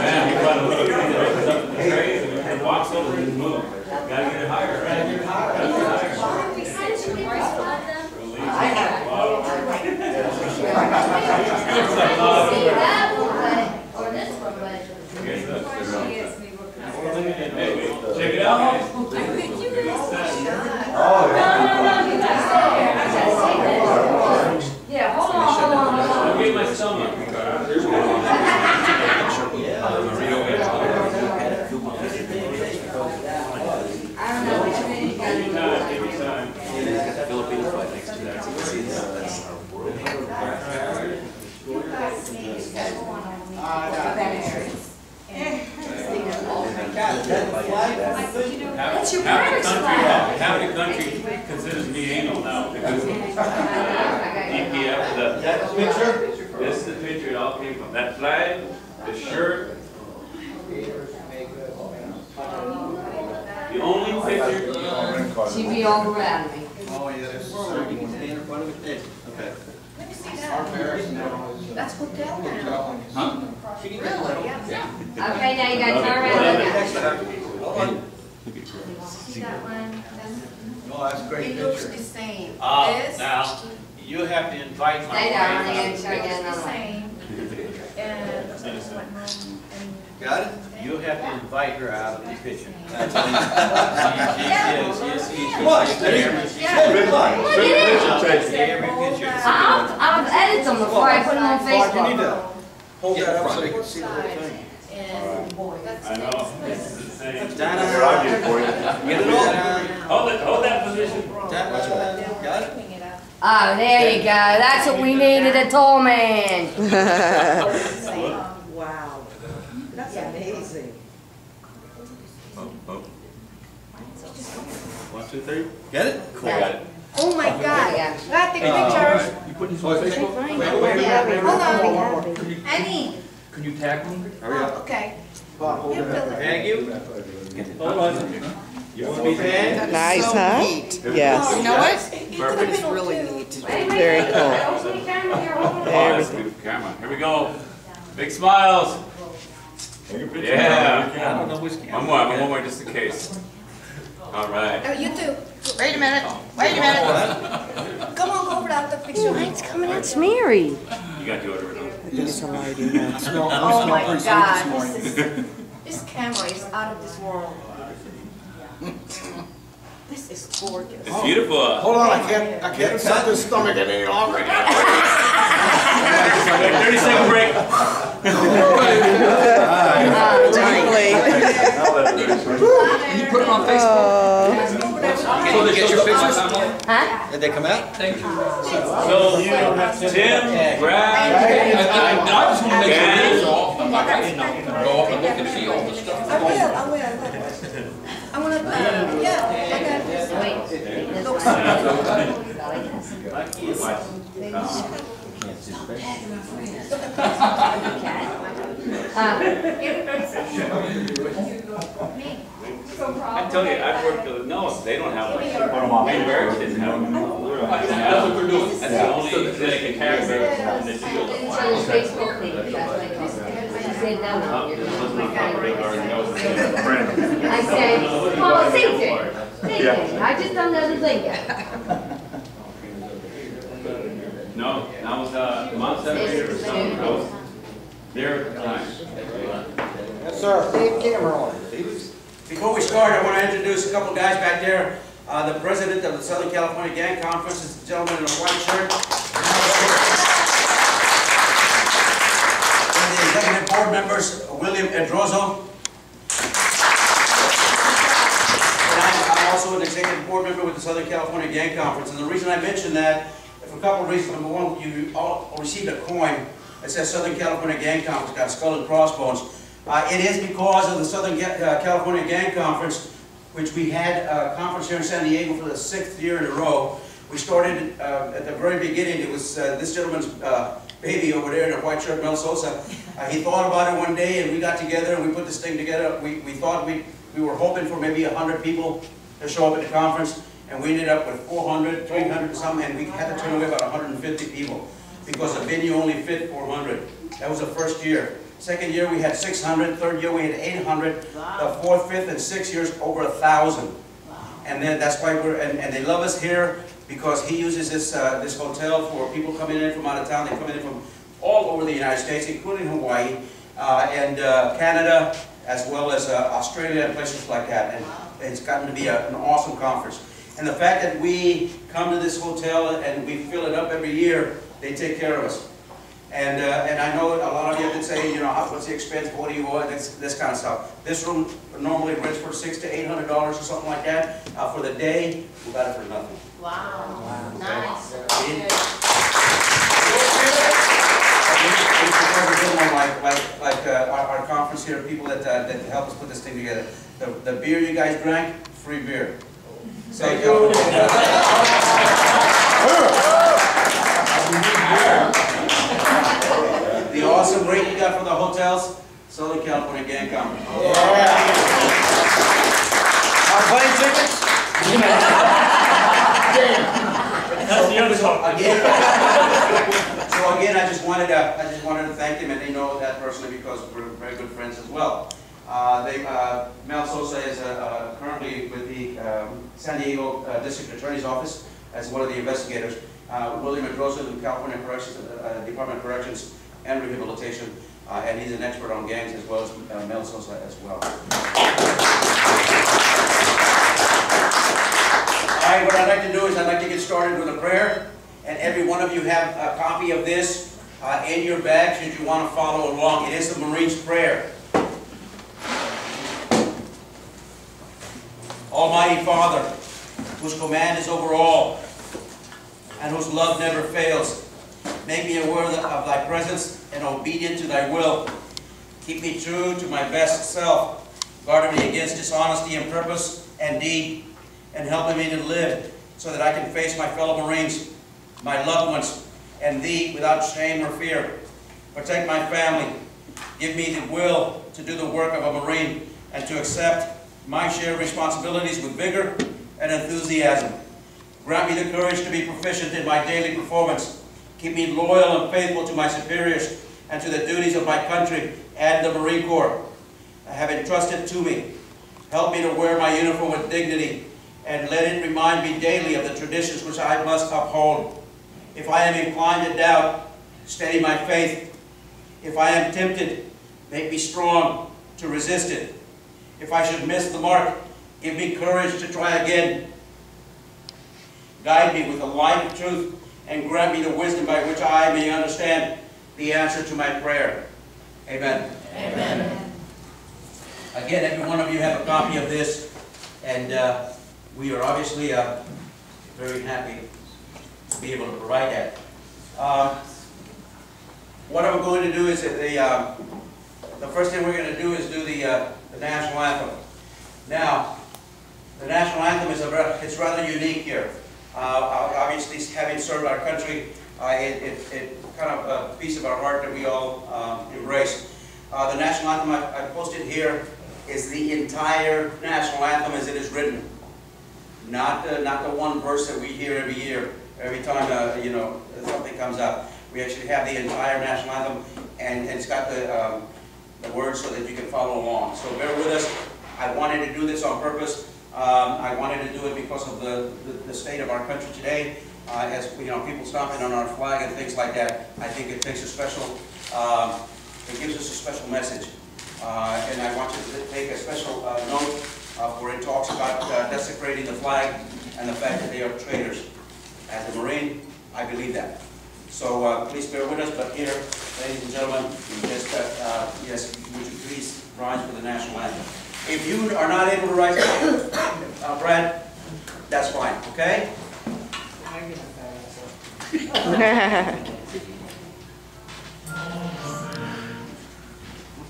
man, you run a little thing that opens up the trays and walks over and moves. Gotta get it higher, right? Gotta get higher. I have. Check it out. Yeah, hold on. I'll get my stomach. I don't know which one you got. Take your time. Filipino flag next to that. So you can see that's our world. That's your parents' flag. Half the country considers me anal now because EPF, That picture? this is the picture it all came from. That flag, the shirt, the only picture. She'd be all around me. Oh, yeah, that's stand in front of it. Okay. Let me see that. That's hotel now. Huh? Really? Yeah. Okay, now you gotta turn around and look at it. Hold on. See that one? Oh, that's a great It looks picture. the same. Now, This you have to invite my Stay down, wife. I'm gonna show you looks the another one. same. And I went home Got it? You have to invite her out of the picture. That's Come Come on, steady. Yeah. Red line. Look at it. Every picture. I'll edit them before I put them on Mark, you need Facebook. to hold that up so they can see the whole thing. and that's I know, this is the same. Get it all. Hold that position. Got it? Clean it up. Oh, there you go. That's what we needed, a tall man. Wow, that's amazing. One, two, three. Get it? Cool. Got it. Oh my God. Yeah. Got the pictures. You put this on Facebook? Hold on. Annie. Can you tag me? Hurry up. Okay. Bob, hold You it. fill it. Thank you. Hold on. You want to be fan? Nice, huh? Yes. You know what? It's really neat. Very cool. Oh, that's a beautiful camera. Here we go. Big smiles. Yeah. I don't know which camera. One more, just in case. All right. Oh, you too. Wait a minute. Wait a minute. Come on, go over out the picture. It's coming in smeary. You got to order it on. I think it's a lighting now. Oh my God. This camera is out of this world. This is gorgeous. It's beautiful. Hold on, I can't set this stomach any longer. 30-second break. Can you put it on Facebook? So they get your pictures? Huh? Did they come out? Thank you. So, Tim, Brad, I just want to make sure it's off. I'm not going to go up and look and see all the stuff. I will. I want to, yeah, Wait. I tell you, I've worked with Noah. They don't have like Main Barracks didn't have them. That's what we're doing. That's the only thing they can carry in the field. Didn't show his Facebook page, that's what I told her. She said, no, you're going to I said, well, sing it. Sing it. I just don't know the thing yet. No, that was Mount Separator or something. Their time. Yes, sir. Dave camera on. Before we start, I want to introduce a couple guys back there. The president of the Southern California Gang Conference is the gentleman in a white shirt. And the executive board members, William Edrozo. And I'm also an executive board member with the Southern California Gang Conference. And the reason I mention that, for a couple of reasons. Number one, you all received a coin that says Southern California Gang Conference, got a skull and crossbones. It is because of the Southern California Gang Conference, which we had a conference here in San Diego for the 6th year in a row. We started at the very beginning. It was this gentleman's baby over there in a white shirt, Mel Sosa. He thought about it one day, and we got together and we put this thing together. We thought we were hoping for maybe 100 people to show up at the conference, and we ended up with 400, 300 and something, and we had to turn away about 150 people. because the venue only fit 400. That was the first year. Second year we had 600, third year we had 800, the fourth, fifth, and sixth years over 1,000. And then that's why and they love us here because he uses this hotel for people coming in from out of town. They come in from all over the United States, including Hawaii and Canada, as well as Australia and places like that. And it's gotten to be an awesome conference. And the fact that we come to this hotel and we fill it up every year, they take care of us. And I know a lot of you can say, you know, what's the expense, what do you want, this kind of stuff. This room normally rents for $600 to $800 or something like that. For the day, we got it for nothing. Wow. Nice. Like our conference here, people that help us put this thing together. The beer you guys drank, free beer. So the awesome rate you got for the hotels, Southern California Gang Conference. Our plane tickets? That's the other song. So again, I just wanted to thank them, and they know that personally because we're very good friends as well. Mel Sosa is currently with the San Diego District Attorney's Office as one of the investigators. William Medrosa, the California Corrections, Department of Corrections and Rehabilitation, and he's an expert on gangs as well as Mel Sosa as well. All right, what I'd like to do is I'd like to get started with a prayer, and every one of you have a copy of this in your bag should you want to follow along. It is the Marine's Prayer. Almighty Father, whose command is over all, and whose love never fails, make me aware of thy presence and obedient to thy will. Keep me true to my best self, guard me against dishonesty in purpose and deed, and help me to live so that I can face my fellow Marines, my loved ones, and thee without shame or fear. Protect my family. Give me the will to do the work of a Marine and to accept my share of responsibilities with vigor and enthusiasm. Grant me the courage to be proficient in my daily performance. Keep me loyal and faithful to my superiors and to the duties of my country and the Marine Corps have entrusted to me. Help me to wear my uniform with dignity and let it remind me daily of the traditions which I must uphold. If I am inclined to doubt, steady my faith. If I am tempted, make me strong to resist it. If I should miss the mark, give me courage to try again. Guide me with the light of truth and grant me the wisdom by which I may understand the answer to my prayer. Amen. Amen. Again, every one of you have a copy of this, and we are obviously very happy to be able to provide that. What I'm going to do is that the first thing we're going to do is do the national anthem. Now, the national anthem is it's rather unique here. Obviously, having served our country, it kind of a piece of our heart that we all embrace. The national anthem I posted here is the entire national anthem as it is written, not the one verse that we hear every year, every time you know, something comes up. We actually have the entire national anthem, and it's got the words so that you can follow along. So bear with us. I wanted to do this on purpose. I wanted to do it because of the state of our country today. As you know, people stomping on our flag and things like that. I think it takes a special, it gives us a special message. And I want you to take a special note where it talks about desecrating the flag and the fact that they are traitors. As a Marine, I believe that. So please bear with us, but here, ladies and gentlemen, just, yes, would you please rise for the national anthem. If you are not able to rise, Brad, that's fine, okay?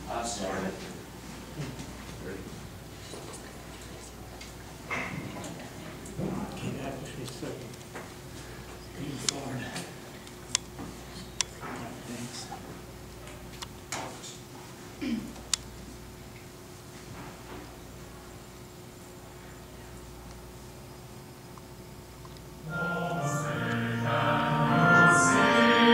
I'm sorry. Sing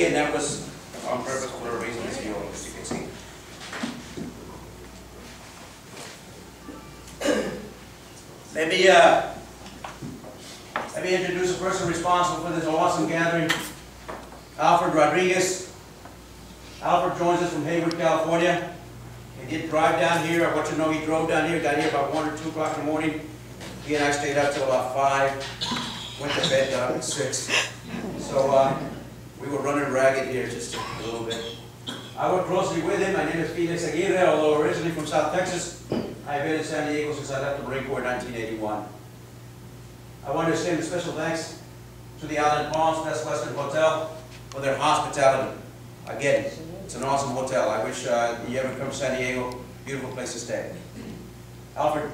and that was on purpose for a reason, as you can see. Let me introduce the person responsible for this awesome gathering, Alfred Rodriguez. Alfred joins us from Hayward, California. He did drive down here. I want you to know he drove down here, got here about 1 or 2 o'clock in the morning. He and I stayed up till about 5, went to bed, got up at 6. So we were running ragged here just a little bit. I work closely with him. My name is Felix Aguirre, although originally from South Texas. I've been in San Diego since I left the Marine Corps in 1981. I want to extend a special thanks to the Island Palms Best Western Hotel for their hospitality. Again, it's an awesome hotel. I wish you ever come to San Diego. Beautiful place to stay. Alfred.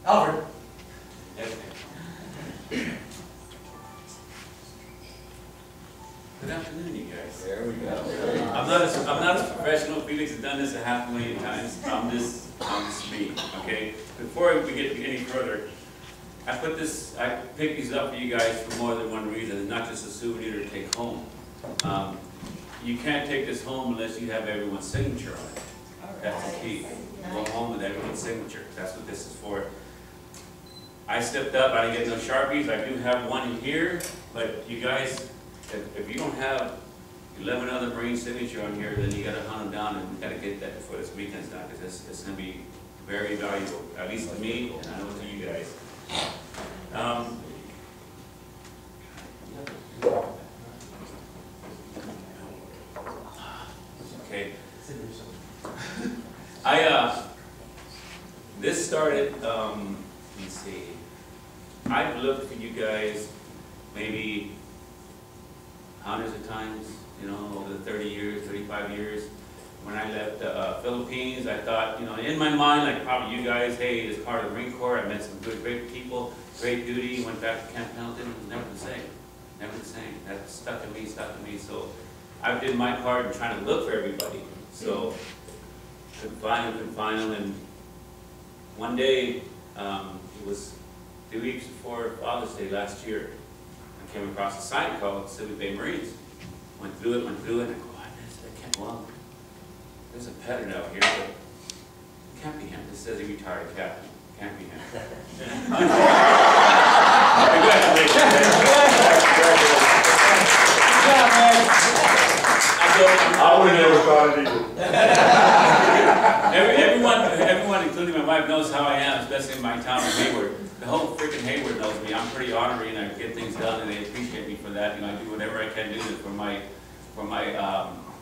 Alfred. Good afternoon, you guys. There we go. I'm not as professional. Felix has done this 500,000 times. I'm just me, okay? Before we get any further, I picked these up for you guys for more than one reason, not just a souvenir to take home. you can't take this home unless you have everyone's signature on it. That's the key. Go home with everyone's signature. That's what this is for. I stepped up. I didn't get no Sharpies. I do have one in here, but you guys, if you don't have 11 other Marine signature on here, then you got to hunt them down and got to get that before this weekend's done, because it's going to be very valuable, at least to me, and I know to you guys. Okay. This started, let me see, I've looked for you guys maybe hundreds of times, you know, over the 30 years, 35 years. When I left the Philippines, I thought, you know, in my mind, like probably you guys, hey, as part of the Marine Corps, I met some good, great people, great duty, went back to Camp Pendleton, it was never the same, never the same. That stuck in me, so I did my part in trying to look for everybody. So, couldn't find them, and one day, it was 2 weeks before Father's Day last year, I came across a sign called Civic Bay Marines. Went through it, and I go, I can't, well, there's a pattern out here, but it can't be him. This says he retired captain. Can't be him. I would have never thought it either. Everyone, including my wife, knows how I am, especially in my town of Hayward. The whole freaking Hayward knows me. I'm pretty honorary, and I get things done, and they appreciate me for that. You know, I do whatever I can do for my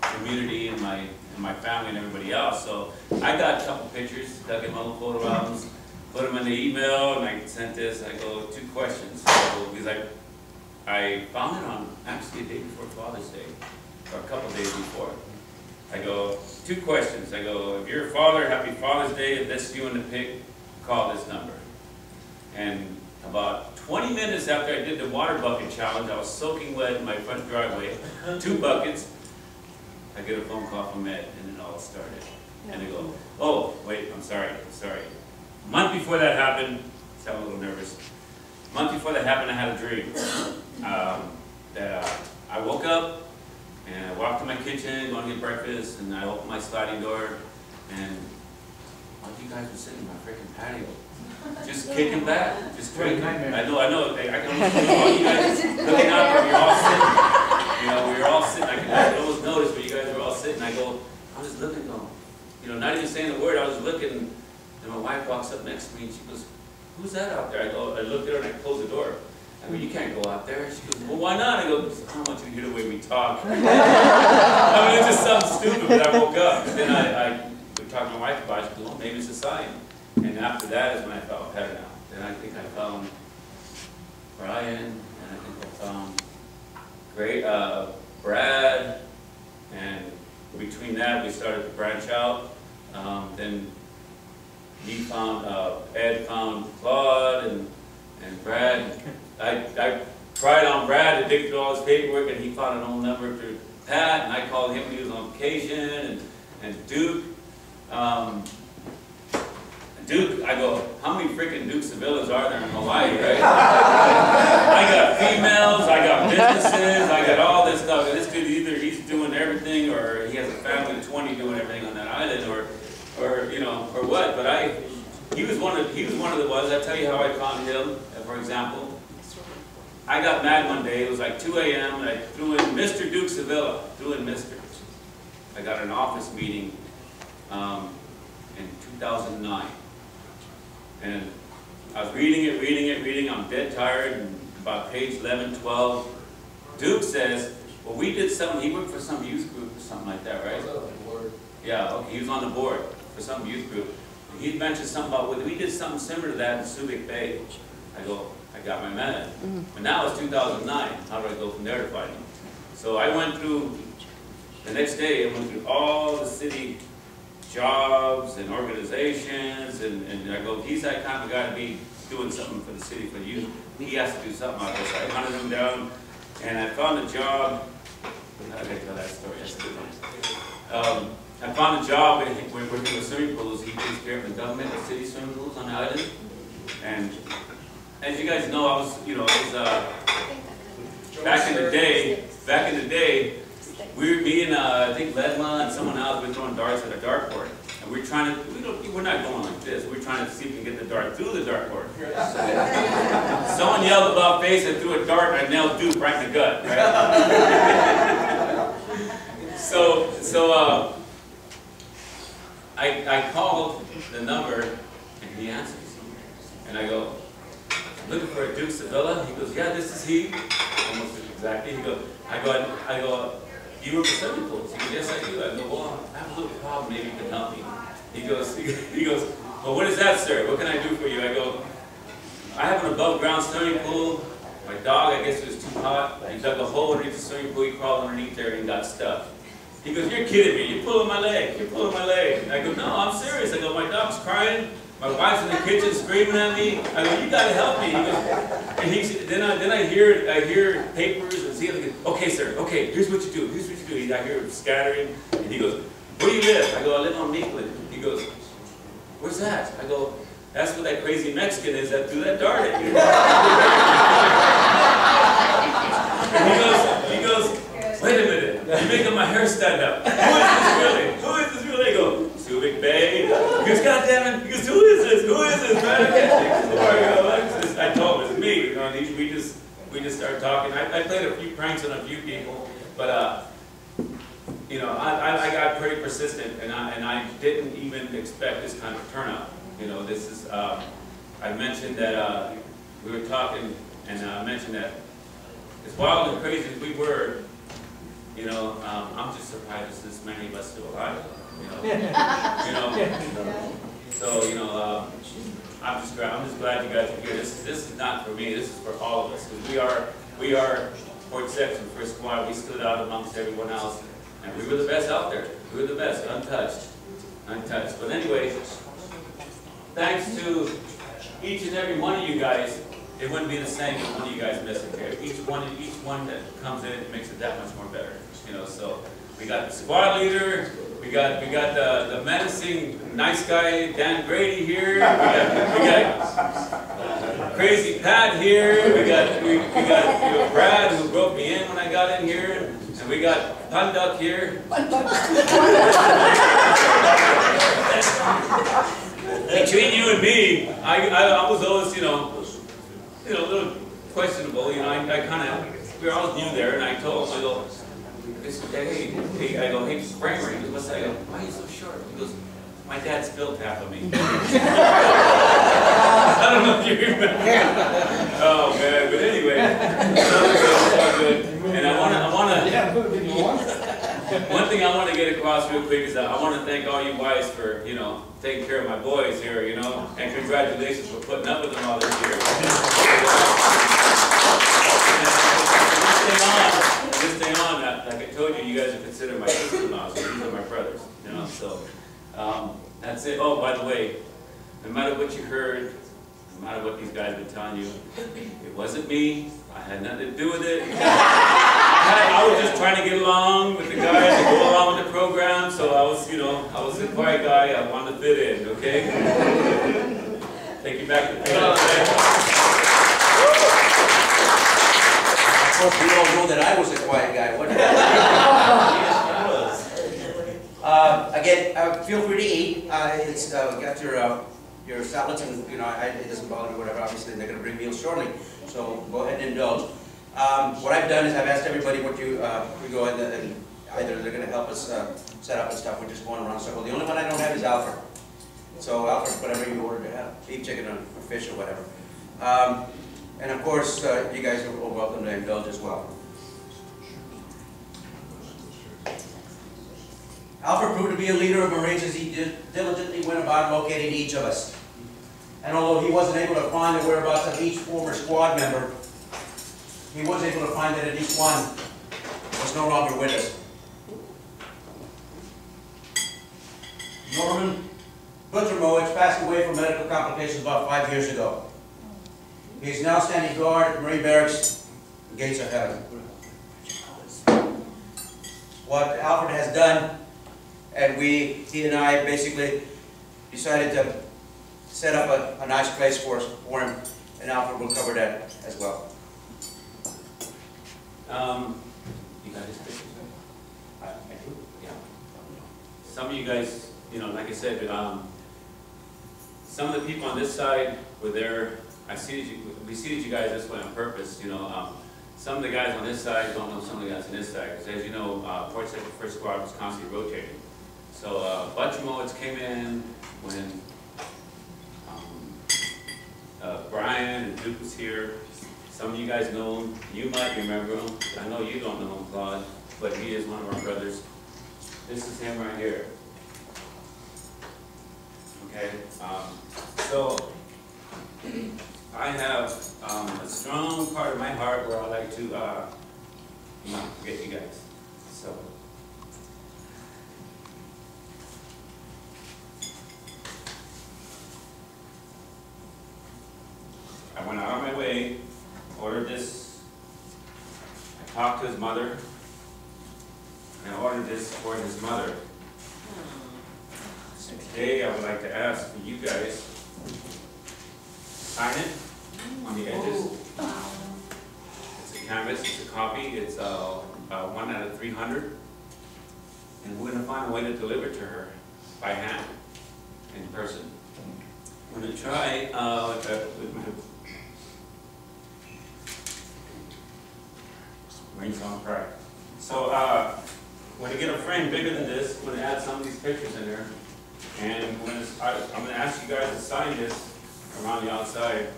community and my family and everybody else. So I got a couple pictures, dug in my little photo albums, put them in the email, and I sent this. I go, 2 questions. So, because I found it on actually a day before Father's Day, or a couple days before. I go, 2 questions. I go, if you're a father, happy Father's Day. If that's you in the pic, call this number. And about 20 minutes after I did the water bucket challenge, I was soaking wet in my front driveway, 2 buckets. I get a phone call from Ed, and it all started. And they go, oh, wait, I'm sorry. A month before that happened, I was a little nervous. A month before that happened, I had a dream. I woke up, and I walked to my kitchen, going to get breakfast, and I opened my sliding door, and all you guys were sitting in my freaking patio. Just kicking back, just drinking. I know, I can almost see all you guys looking out there, you're all sitting. You know, we were all sitting, I could almost notice, but you guys were all sitting. I was looking, you know, not even saying a word, I was looking, and my wife walks up next to me, and she goes, who's that out there? I looked at her, and I closed the door. I go, you can't go out there. She goes, well, why not? I go, I don't want you to hear the way we talk. I mean, it just sounds stupid, but I woke up. And then I would talk to my wife about it. She goes, well, maybe it's a sign. And after that is when I felt better now. Then I think I found Brian, and I think I found Brad, and between that we started to branch out. Then he found, Ed found Claude, and Brad. I tried on Brad to dig through all his paperwork, and he found an old number through Pat, and I called him when he was on vacation, and Duke. Duke, I go, how many freaking Duke Sevillas are there in Hawaii, right? I got females, I got businesses, I got all this stuff. And this dude, either he's doing everything, or he has a family of 20 doing everything on that island, or you know, or what. But he was one of the ones. I'll tell you how I found him. For example, I got mad one day. It was like 2 a.m. and I threw in Mr. Duke Sevilla. I got an office meeting in 2009. And I was reading it, I'm dead tired, and about page 11, 12, Duke says, well, we did something, he worked for some youth group or something like that, right? Yeah, okay, he was on the board for some youth group. And he mentioned something about, well, we did something similar to that in Subic Bay. I go, I got my man. But now it's 2009, how do I go from there to find him? So I went through, the next day, I went through all the city jobs and organizations, and I go, he's that kind of guy to be doing something for the city, for the youth. He has to do something out there. So I hunted him down, and I found a job. How did I tell that story? That's a good one. I found a job working with swimming pools. He takes care of the government, the city swimming pools on the island. And as you guys know, I was, you know, it was back in the day, me and I think Ledma and someone else, we're throwing darts at a dartboard. And we're trying to, we're not going like this. We're trying to see if we can get the dart through the dartboard. Someone yelled about face and threw a dart and I nailed Duke right in the gut, right? I called the number and he answers. And I go, looking for a Duke Sevilla? He goes, yeah, this is he. Almost exactly. He goes, I go, you work for swimming pools? He goes, yes, I do. I go, well, I have a little problem. Maybe you can help me. He goes, well, what is that, sir? What can I do for you? I go, I have an above ground swimming pool. My dog, I guess it was too hot. He dug a hole underneath the swimming pool. He crawled underneath there and got stuck. He goes, you're kidding me. You're pulling my leg. You're pulling my leg. And I go, no, I'm serious. I go, my dog's crying. My wife's in the kitchen screaming at me. I go, you gotta help me. He goes, and then I hear papers and see it. Okay, sir. Okay, here's what you do. Here's what you do. I hear him scattering. And he goes, where do you live? I go, I live on Meekland. He goes, where's that? I go, that's where that crazy Mexican is that threw that dart at you. And he goes, wait a minute. You're making my hair stand up. Who is this really? Who is this really? I go, Subic Bay. He goes, God damn it. He goes, who is this? Who is this, man? I can't take this anymore. I told him it's me. You know, and we just started talking. I played a few pranks on a few people, but you know, I got pretty persistent, and I didn't even expect this kind of turnout. You know, this is I mentioned that we were talking, and I mentioned that as wild and crazy as we were, you know, I'm just surprised there's this many of us still alive. You know, so you know, I'm just glad you guys are here. This is not for me. This is for all of us. Because we are Port Section First Squad. We stood out amongst everyone else, and we were the best out there. We were the best, untouched. But anyway, thanks to each and every one of you guys, it wouldn't be the same if one of you guys missed it here. Each one that comes in makes it that much more better. You know, so we got the squad leader. We got the menacing nice guy Dan Grady here. We got Crazy Pat here. We got you know, Brad who broke me in when I got in here, and we got Panduck here. Between you and me, I was always you know a little questionable. You know, I kind of we were always new there, and I told him I go. Hey, I go, hey, Kramer, he goes, what's that? I go, why are you so short? He goes, my dad spilled half of me. I don't know if you remember. Oh, man, but anyway, it's all good. And one thing I want to get across real quick is I want to thank all you wives for, you know, taking care of my boys here, you know, and congratulations for putting up with them all this year. Just stay on that. Like I told you, you guys are considered my sister-in-laws, so these are my brothers, you know, so that's it. Oh, by the way, no matter what you heard, no matter what these guys were telling you, it wasn't me. I had nothing to do with it. I was just trying to get along with the guys and go along with the program, so I was, you know, I was a quiet guy. I wanted to fit in, okay? Take you back to the Of course, we all know that I was a quiet guy. Again, feel free to eat. It's got your salads, and you know, it doesn't bother me. Whatever. Obviously, they're going to bring meals shortly, so go ahead and indulge. What I've done is I've asked everybody what we go ahead and either they're going to help us set up and stuff. We're just going around circle. The only one I don't have is Alfred. So Alfred, whatever you order to have, beef, chicken, or fish, or whatever. And of course, you guys are welcome to indulge as well. Alfred proved to be a leader of Marines as he diligently went about locating each of us. And although he wasn't able to find the whereabouts of each former squad member, he was able to find that at each one was no longer with us. Norman Buttermowicz passed away from medical complications about 5 years ago. He is now standing guard at Marine Barracks, the gates of heaven. What Alfred has done, and he and I basically decided to set up a nice place for him, and Alfred will cover that as well. You got his picture? some of you guys, you know, like I said, some of the people on this side were there. We seated you guys this way on purpose, you know. Some of the guys on this side don't know some of the guys on this side, because as you know, Port Sector First Squad was constantly rotating. So a bunch of Moeds came in when Brian and Duke was here. Some of you guys know him. You might remember him. I know you don't know him, Claude, but he is one of our brothers. This is him right here. Okay, so I have a strong part of my heart where I like to not forget you guys. So I went out of my way, ordered this. I talked to his mother, and I ordered this for his mother. And today I would like to ask for you guys sign it on the edges. It's a canvas, it's a copy, it's 1 out of 300. And we're going to find a way to deliver it to her by hand, in person. I'm going to try rings on pride. So when you get a frame bigger than this, we're going to add some of these pictures in there. And I'm going to ask you guys to sign this around the outside,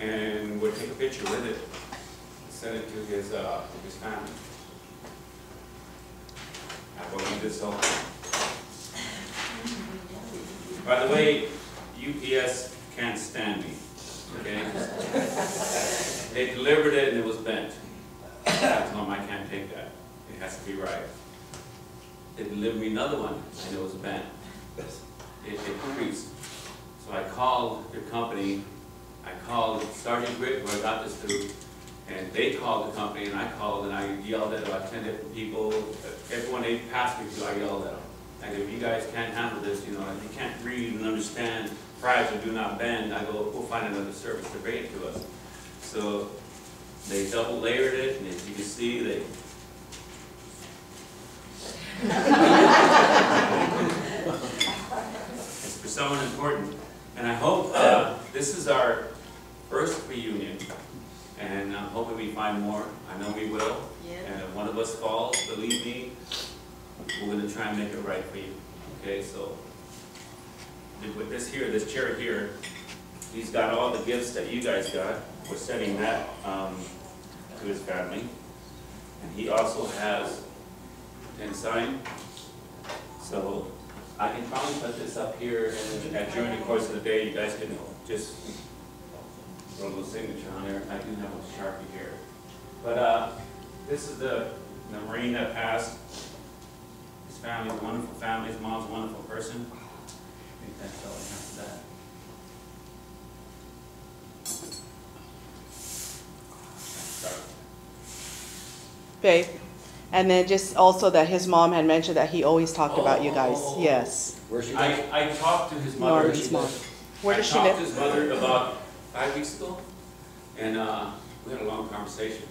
and we'll take a picture with it and send it to his family. I will leave this open. By the way, UPS can't stand me, okay? They delivered it and it was bent. I told them I can't take that. It has to be right. They delivered me another one and it was bent. It creased. So I called your company. I called Sergeant Grit, who I got this through, and they called the company, and I called, and I yelled at about 10 different people. Everyone they passed me to, I yelled at them. I go, if you guys can't handle this, you know, if you can't read and understand priors or do not bend, I go, we'll find another service to bring it to us. So they double layered it, and as you can see, they it's for someone important. And I hope this is our first reunion, and I'm hoping we find more. I know we will. Yeah. And if one of us falls, believe me, we're going to try and make it right for you. Okay, so with this here, this chair here, he's got all the gifts that you guys got. We're sending that to his family. And he also has and sign. So I can probably put this up here, and during the course of the day, you guys can just throw a little signature on there. I do have a Sharpie here. But this is the Marine that passed. His family's a wonderful family. His mom's a wonderful person. I think that's all I have for that. Babe, and then just also that his mom had mentioned that he always talked about you guys. Yes. I talked to his mother. Norman's mom. Where does she I live? talked to his mother about 5 weeks ago, and we had a long conversation.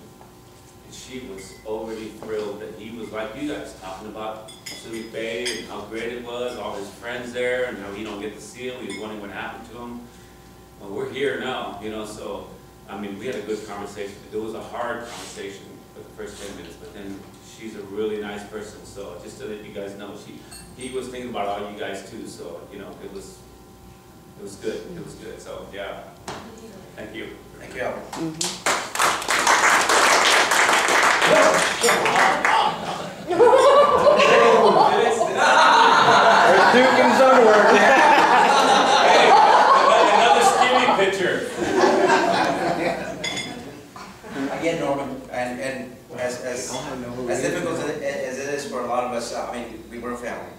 And she was already thrilled that he was like you guys, talking about Pacific Bay and how great it was, all his friends there, and how he don't get to see him. He was wondering what happened to him. Well, we're here now, you know, so, I mean, we had a good conversation. It was a hard conversation for the first 10 minutes, but then she's a really nice person, so just so that you guys know, he was thinking about all you guys too, so, you know, it was good, it was good, so, yeah. Thank you. Thank you, Albert. There's Duke in his underwear. Hey, another skinny picture. Again, Norman, and as difficult as it is for a lot of us, I mean, we were a family.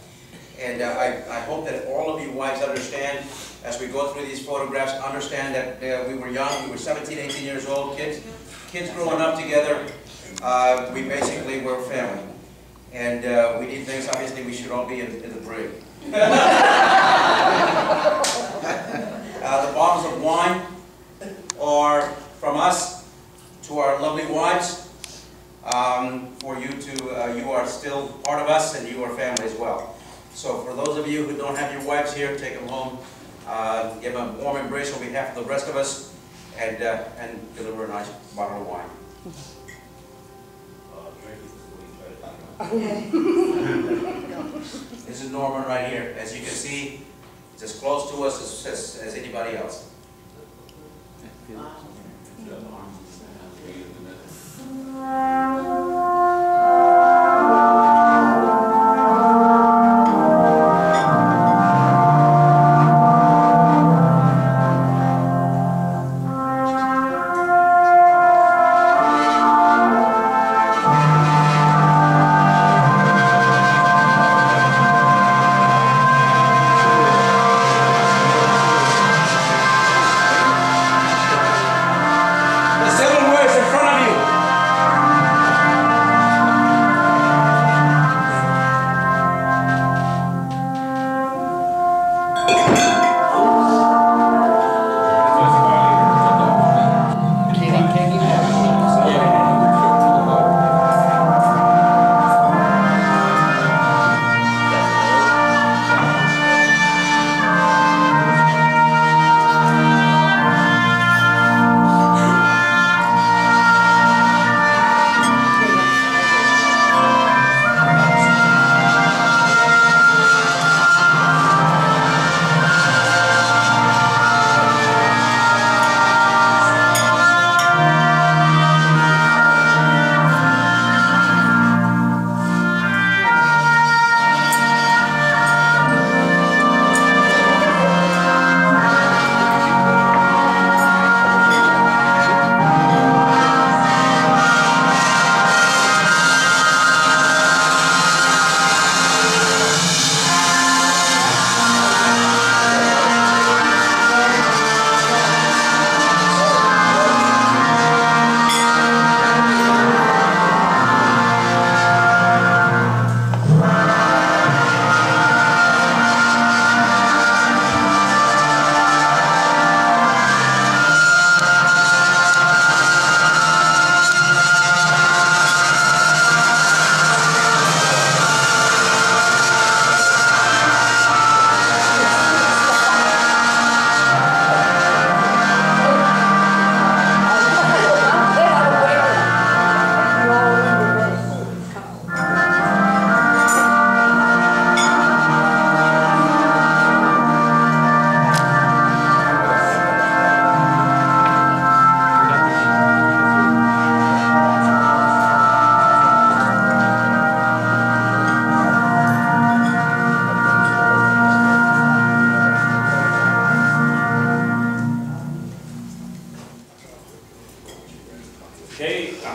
And I hope that all of you wives understand, as we go through these photographs, understand that we were young, we were 17, 18 years old, kids growing up together. We basically were a family. And we did things, obviously, we should all be in the brig. The bottles of wine are from us to our lovely wives. For you to, you are still part of us, and you are family as well. So for those of you who don't have your wives here, take them home, give them a warm embrace on behalf of the rest of us, and deliver a nice bottle of wine. This is Norman right here. As you can see, it's as close to us as anybody else.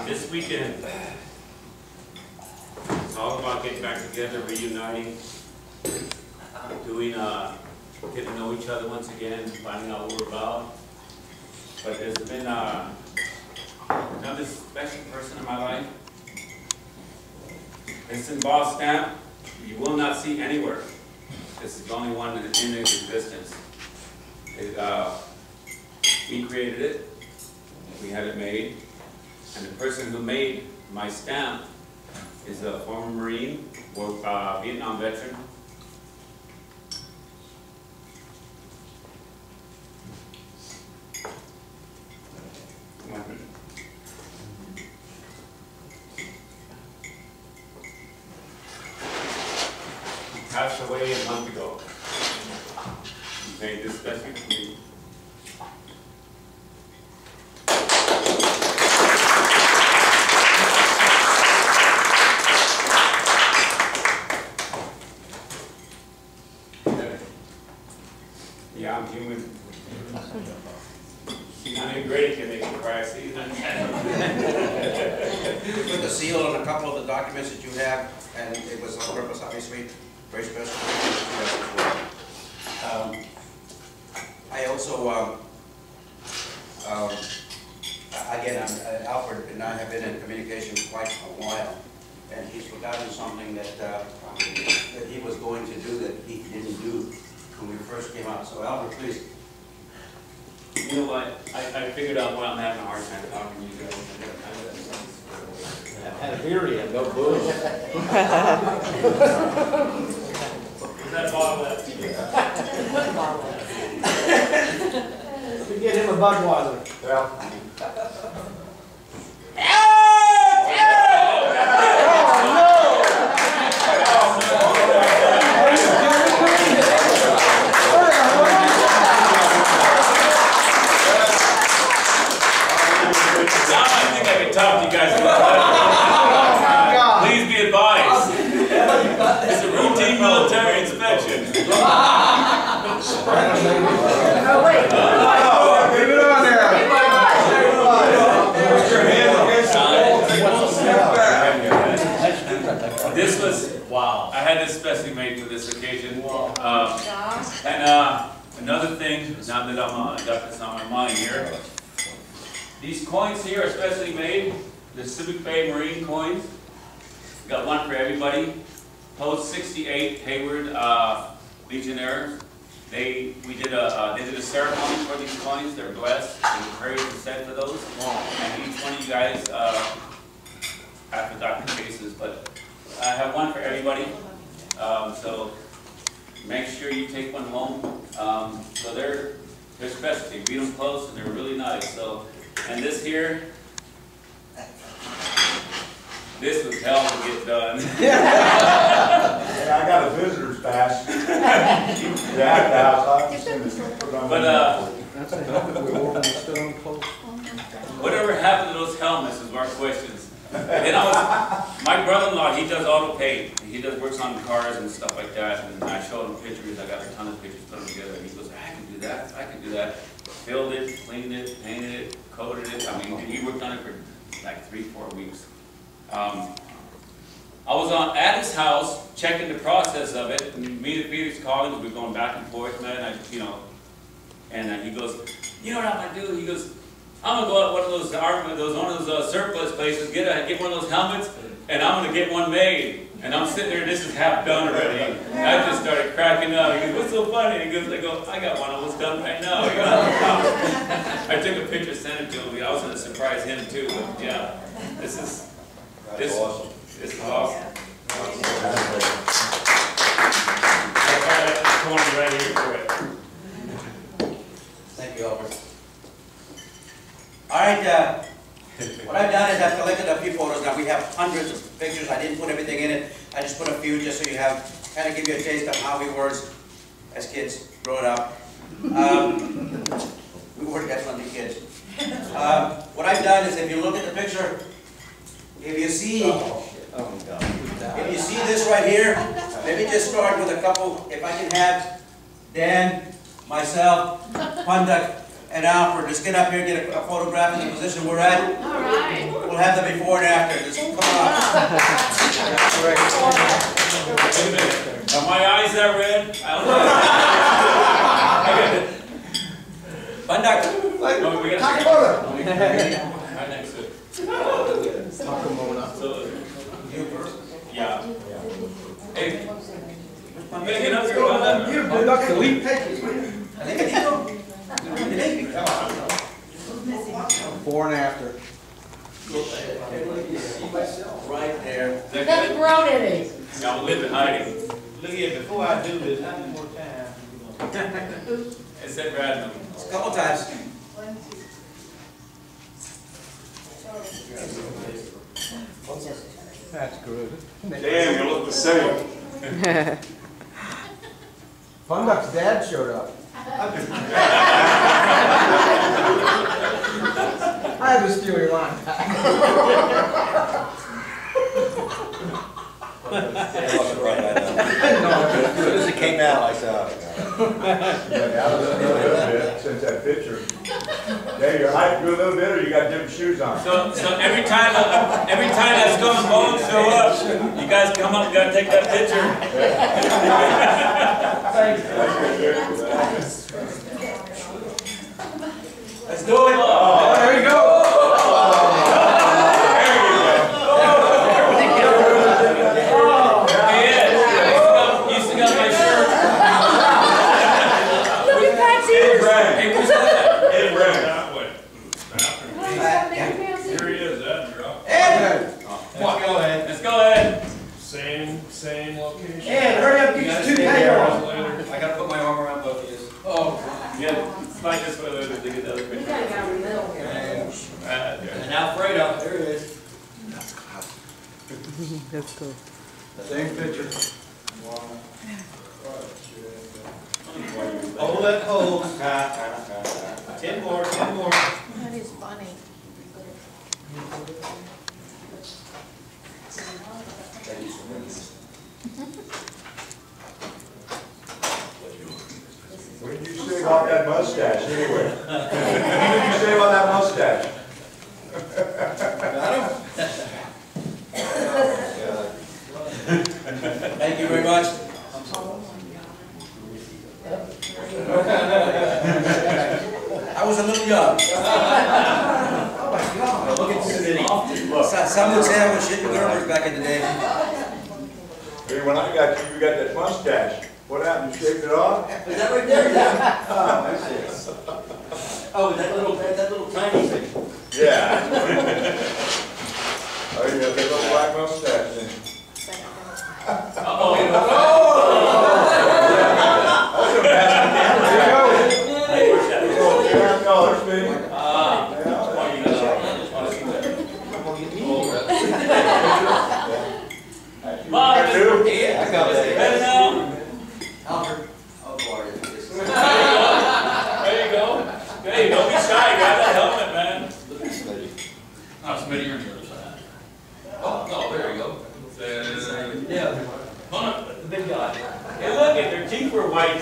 This weekend, it's all about getting back together, reuniting, getting to know each other once again, finding out what we're about. But there's been another special person in my life. It's in Boss Stamp. You will not see anywhere. This is the only one in its existence. We created it. We had it made. And the person who made my stamp is a former Marine, Vietnam veteran. He passed away a month ago. He made this special for me. Yeah, I'm human. I mean, great can make you cry, see? We put the seal on a couple of the documents that you have, and it was on purpose, obviously, very special. I also, again, Alfred and I have been in communication for quite a while, and he's forgotten something that he was going to do that he didn't do when we first came out. So Alfred, please. You know what? I figured out why I'm having a hard time talking to you guys. Had a beer, no booze. Budweiser. Yeah. Now I think I can talk to you guys about that. Please be advised. It's a routine military inspection. Oh, wait. Leave it on there. This was, wow, I had this specially made for this occasion. And another thing, now that I got this on my mind here, these coins here are specially made, the Civic Bay Marine coins. Got one for everybody. Post 68 Hayward Legionnaires. They did a ceremony for these coins. They're blessed. And prayers were said for those. And each one of you guys, I forgot the cases, but I have one for everybody. So make sure you take one home. So they're specialty. Read them close, and they're really nice. So, and this here, this was hell to get done. Yeah, I got a visitor's pass. Yeah, at the house, I just send it. But whatever happened to those helmets is our questions. And my brother-in-law, he does auto paint. He does works on cars and stuff like that. And I showed him pictures. I got a ton of pictures, put them together. And he goes, I can do that. I can do that. Filled it, cleaned it, painted it, coated it. I mean, he worked on it for like 3-4 weeks. I was at his house checking the process of it. And me and Felix Collins, we were going back and forth, man. And he goes, you know what I'm gonna do? He goes, I'm gonna go out one of those surplus places, get one of those helmets, and I'm gonna get one made. And I'm sitting there, this is half done already. And I just started cracking up. He goes, what's so funny? He goes, I got one almost done right now. He goes, I took a picture, sent it to him. I was gonna surprise him too, but yeah, this is awesome. This is awesome. Right here for it. Thank you, Albert. All right, what I've done is I've collected a few photos. Now we have hundreds of pictures. I didn't put everything in it. I just put a few just so you have, kind of give you a taste of how we were as kids growing up. We were definitely kids. What I've done is if you look at the picture, if you see, if you see this right here, let me just start with a couple. If I can have Dan, myself, Pundak, and Alfred just get up here and get a photograph in the position we're at. All right. We'll have the before and after. Just come on. Wait a minute. Are my eyes that red? Pundak. No, we got right next to it. So, You first. yeah. Hey, I'm gonna get up here about that. Pundak the lead. Before and after. Right there. Is that That's good? grown in it. Yeah, I'm living hiding. Look at, before I do this, how many more times? It said random. A couple times. That's good. Damn, you look the same. Pundak's dad showed up. I had to steal your line. As soon as it came out, I saw it. Since that picture. Yeah, your height grew a little bit, or you got different shoes on. So every time that Skull and Bones show up, you guys come up and gotta take that picture. Let's do it. Oh, There you go. Ed, hurry up, get your 2 payroll. I gotta put my arm around both of you. Oh, That's cool. Same picture. Hold that pose. 10 more, 10 more. That is funny. What did you say about that mustache anyway? What did you say about that mustache? Thank you very much. I was a little young. Look at the city. Some would say I was shitting garbage back in the day. Hey, when I got you, you got that mustache. What happened? You shaved it off? Is that right there? Yeah. Oh, that little tiny thing. Yeah. Oh, you got that little black mustache then. Uh-oh. That's a bastard. There you go. $200, baby. Mom, That too? Yeah, I got better that. now? Albert. Oh, boy. There you go. Hey, don't be shy, grab that helmet, man. Now, Smitty, you're on the other side. Oh, no, there you go. Yeah, Hold on. the big guy. Hey, look, at their teeth were white.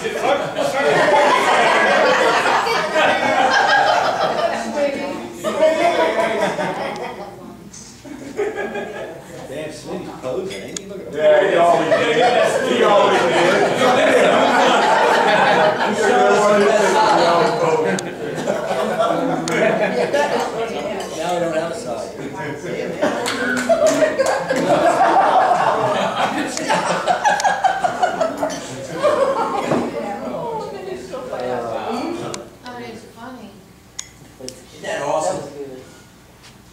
Damn, Smitty's posing, ain't he? Look at him. Yeah, he always did. He always did. Now we don't have a side. That is funny. Isn't that awesome?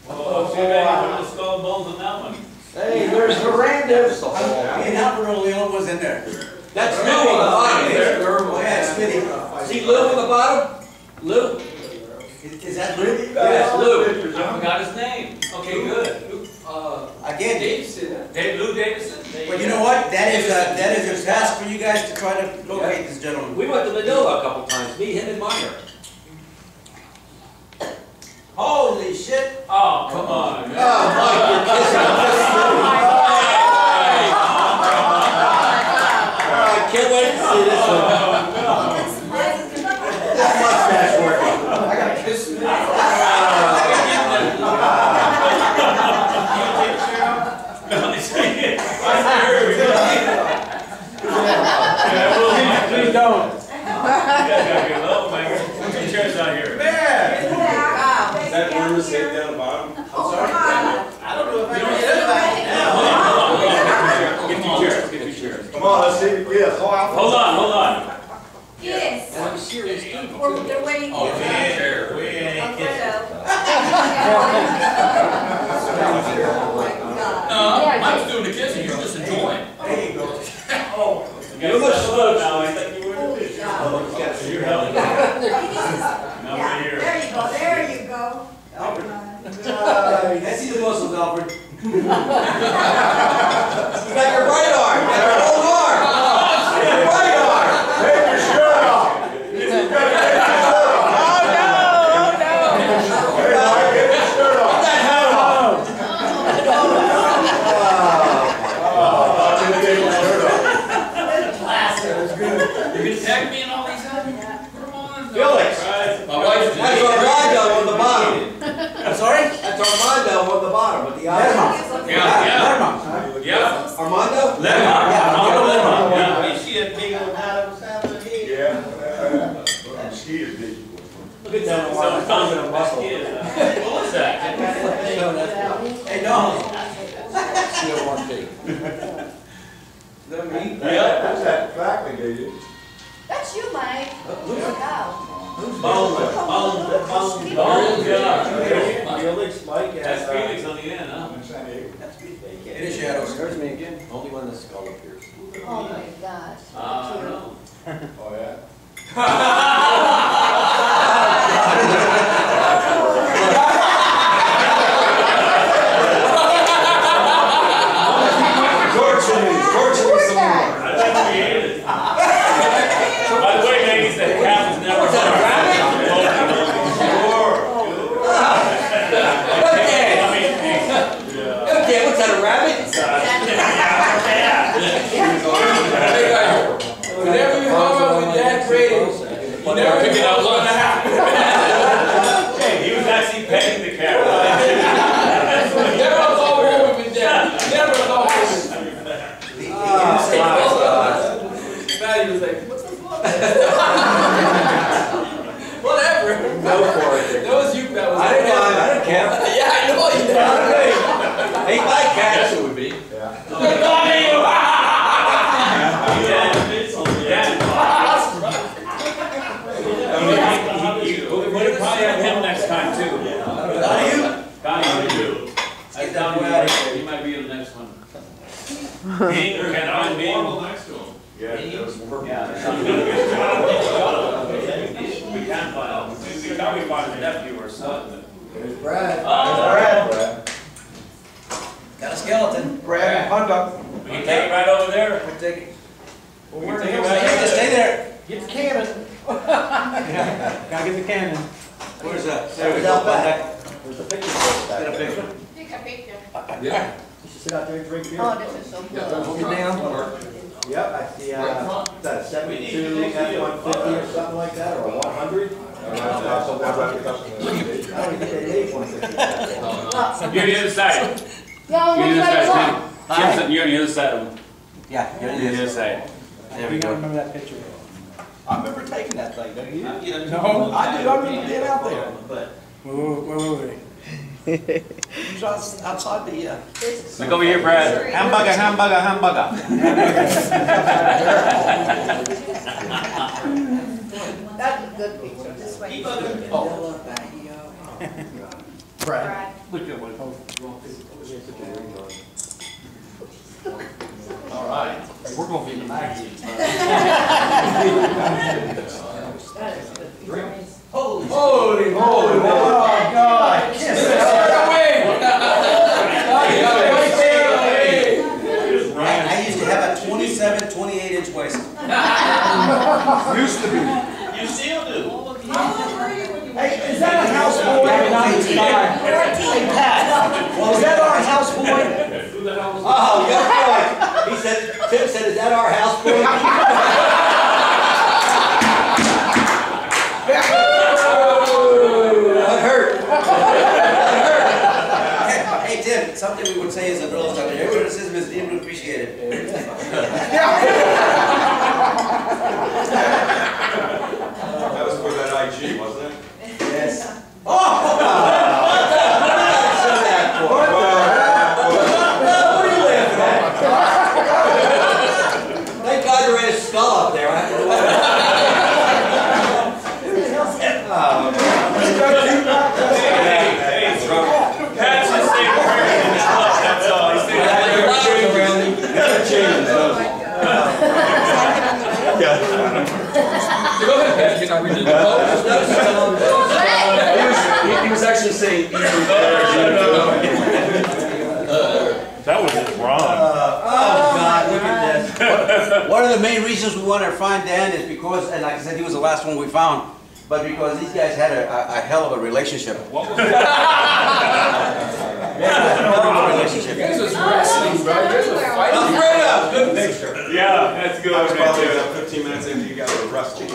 Oh, see, man, you put the skull bones on that one. Hey, there's Miranda's. Me and Albert are the only ones in there. That's Lou on the bottom. Oh, yeah, Smitty. See Lou on the bottom? Lou? Is that Lou? Yes, Lou. I forgot his name. Okay, good. Again, Lou Davidson? well, you know what? That is a task for you guys to try to locate this gentleman. We went to Manila a couple times, me, him, and Meyer. Holy shit! Oh, come on. man. Mike, you're kissing I can't wait to see this one. That mustache working. I gotta kiss you. Please don't. Put some chairs out here. Is that where we sit down the bottom? I'm sorry. I don't know if I Get two chairs, get two chairs. Come on, let's see. Yes. Hold on. Yes. I'm serious. They're waiting. Oh, chair. Yeah, I was doing the kissing, you're just enjoying. There you go. You look slow now, I think you were. You're helping. Number here. There you go, there you go. Let's see the muscles, Albert. You got your right arm, you got your whole arm. Your right arm. Take your shirt off. You gotta take your shirt off. Hey, Mike, get your shirt off. Get that hat on. Oh, take your shirt off. You can tag me in all these items? Come on. Felix. My wife did. That's Armando on the bottom. I'm sorry? That's Armando on the bottom with the eyes. Yeah. Armando? Yeah. You see that big old hat on the side of the head? Yeah. Ski is big. Look at that one. So confident muscle. What was that? Hey, Donald. Is that me? Yeah. What's that plaque they gave you? That's you, Mike. Look out. Felix, Mike, That's Felix on the end, huh? I'm in San Diego. It is shadows. There's me again. Only when the skull appears. Oh my gosh. No. Oh, yeah? never pick it up. Look at that. Hey, he was actually petting the cat. Never was all woman with that. Never was all woman. Maddie was like, what's this one? Whatever. Go for it. That was you, that was I didn't mind, I didn't care. Yeah, I know you did. Ain't like cats it would be. We'll probably have him next time too. Donnie, you. That's Donnie. He might be in the next one. Bing or can I Bing? Yeah, those were. Yeah. We can find out. We thought we found a nephew or son. There's Brad. Brad. Got a skeleton. Brad, hunt up. We can take it right over there. We'll take it. We can take it Just right over stay there. there. Get the cannon. Gotta get the cannon. Where's that? There we go. There's a picture. Get a picture. Take a picture. Yeah. You should sit out there and drink beer. Oh, this is so cool. Hold it down. Yep, I see, that 72 F-150 or something like that, or 100. And that's also one record customer. I don't think they made 150. You're on the other side. Y'all You're on the want other to side too. Jim's- You're on the other side of him. Yeah, You're on the other side. there we You go. don't remember that picture? I remember taking that thing, don't you? No, I do, I remember being out there, but Wait. he was outside the, Look over here, Brad. Hamburger. That's a good picture. This way. Brad. all right. We're gonna be in the magazines. Holy. Oh, God. I used to have a 27, 28-inch waist. Used to be. You still do. Hey, is that a houseboy? Hey, Pat, is that our houseboy? Oh, good point. He said, Tim said, is that our houseboy? That hurt. Hey, Tim, something we would say is a real stuff. Every criticism is deemed appreciated. That was for that IG, wasn't it? Yes. Thank God there ain't a skull up there. Pat's just saying perfect in this club, that's all. He's saying Go ahead, Pat. Can I redo the post? He was actually saying, That was just wrong. Oh, God, look at this. One of the main reasons we wanted to find Dan is because, and like I said, he was the last one we found, but because these guys had a hell of a relationship. What was Hell of a relationship. This was wrestling, bro. This was fighting. good picture. Yeah, that's good. I was probably about 15 minutes into you guys were wrestling.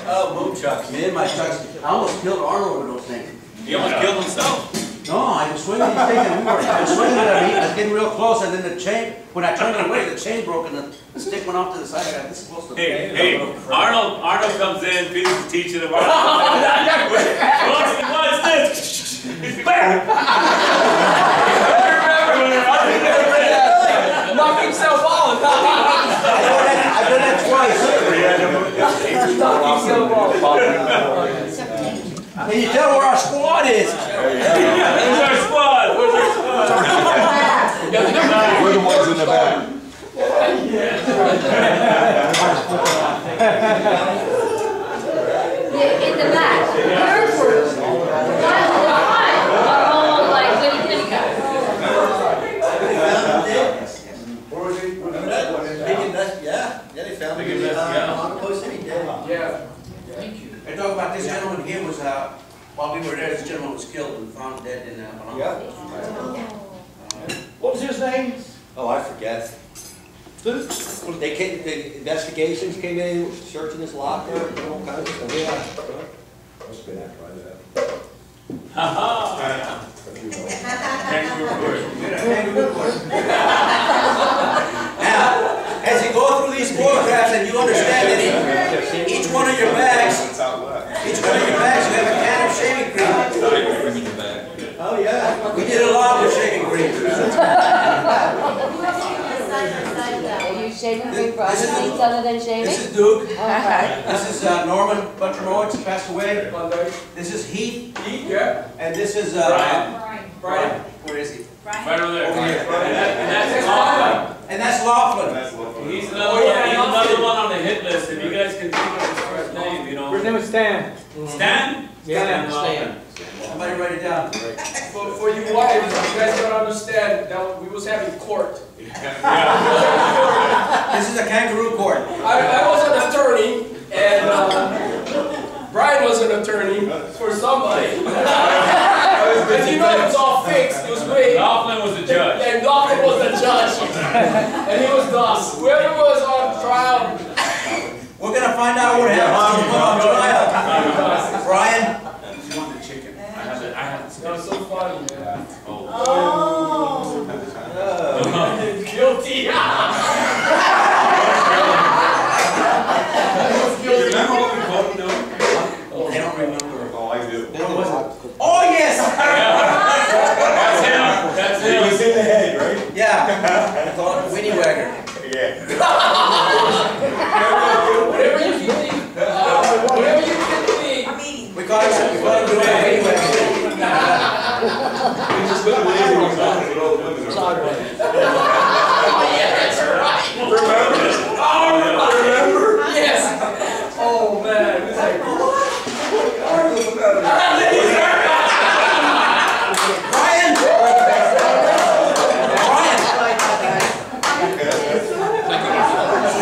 Oh, boom chucks. Me and my trucks, I almost killed Arnold with those things. He almost killed himself. No, I was swinging these things and I was swinging it at me, I was getting real close, and then the chain, when I turned it away, the chain broke and the stick went off to the side. I got this close to the Hey, Arnold comes in, Felix is teaching him. What's this? He's back! Knocked himself out. I've done that twice. Knocked himself out. Can you tell where our squad is? Where's our squad? Where's our squad? We're the ones in the back. Yeah, in the back. Your group. Are all like goody goody guys. Yeah, they found him on the post city day. Yeah. They talk about this gentleman here was, while we were there, this gentleman was killed and found dead in, What was his name? Oh, I forget. They came, the investigations came in, searching his locker, all kinds of stuff. Must have been after I left. Now, as you go through these photographs and you understand that each one of your bags, you have a can of shaving cream. Oh, yeah. We did a lot with shaving cream. Are you shaving cream for other things other than shaving? This is Duke. Okay. This is Norman Butchermoy, he passed away. This is Heath. Yeah. And this is Brian. Where is he? Right over there. Over here. And that's Laughlin. And that's Laughlin. He's another one on the hit list. If you guys can think of his first name, you know. His name is Stan. Stan? Yeah, Stan. Somebody write it down. For you wives, you guys don't understand that we was having court. This is a kangaroo court. I was an attorney, and Brian was an attorney for somebody. And you know it was all fixed, it was great. Laughlin was the judge. And Laughlin was the judge. And he was us. Whoever was on trial. We're gonna find out what happens to the one on trial. Brian? You want the chicken? I have the That was so funny, man. Oh. Guilty. Remember what we voted on? They don't remember. Oh, I do. Oh, yes! That's He was him. in the head, right? Yeah. Winnie Wagger. Yeah. Whatever you can think. Whatever you can think. We call him doing Winnie Wagger. We just look at the name and he's on with all the women. Yeah, that's right. Remember? Remember? Yes. Oh man, it was like, Brian!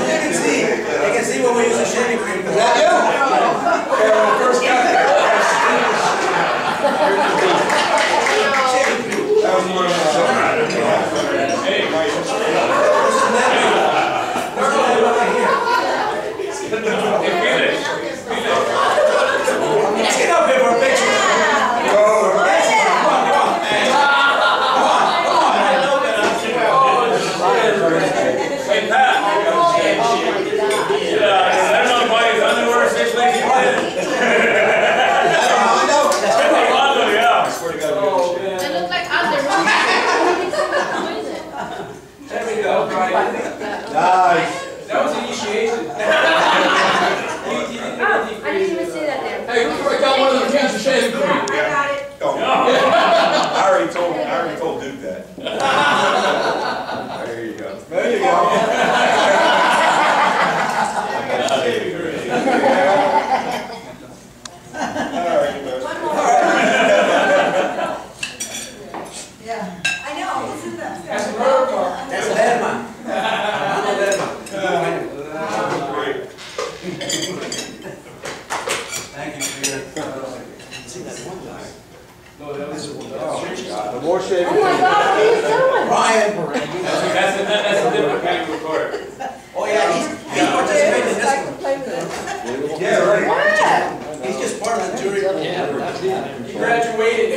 You can see when we use the shaving cream. Is that you? Shaving cream. That was one of Hey, Let's get up here for a picture. hey, Pat. Yeah, I don't know why his underwear is like he did. Yeah. oh man. They look like under. There we go, Brian. Nice. That was initiation. I didn't even see that there. Hey, who's right down one of the cans of shaving cream? I got it. Oh. I already told Duke that. There you go. There you go. That's a murder car. That's Lerma. Great. Thank you for your. No, that was Oh my God, what are you doing? Brian. That's a different kind of report. Oh yeah, he's participating in this one. Yeah, right. What? He's just part of the jury. He graduated.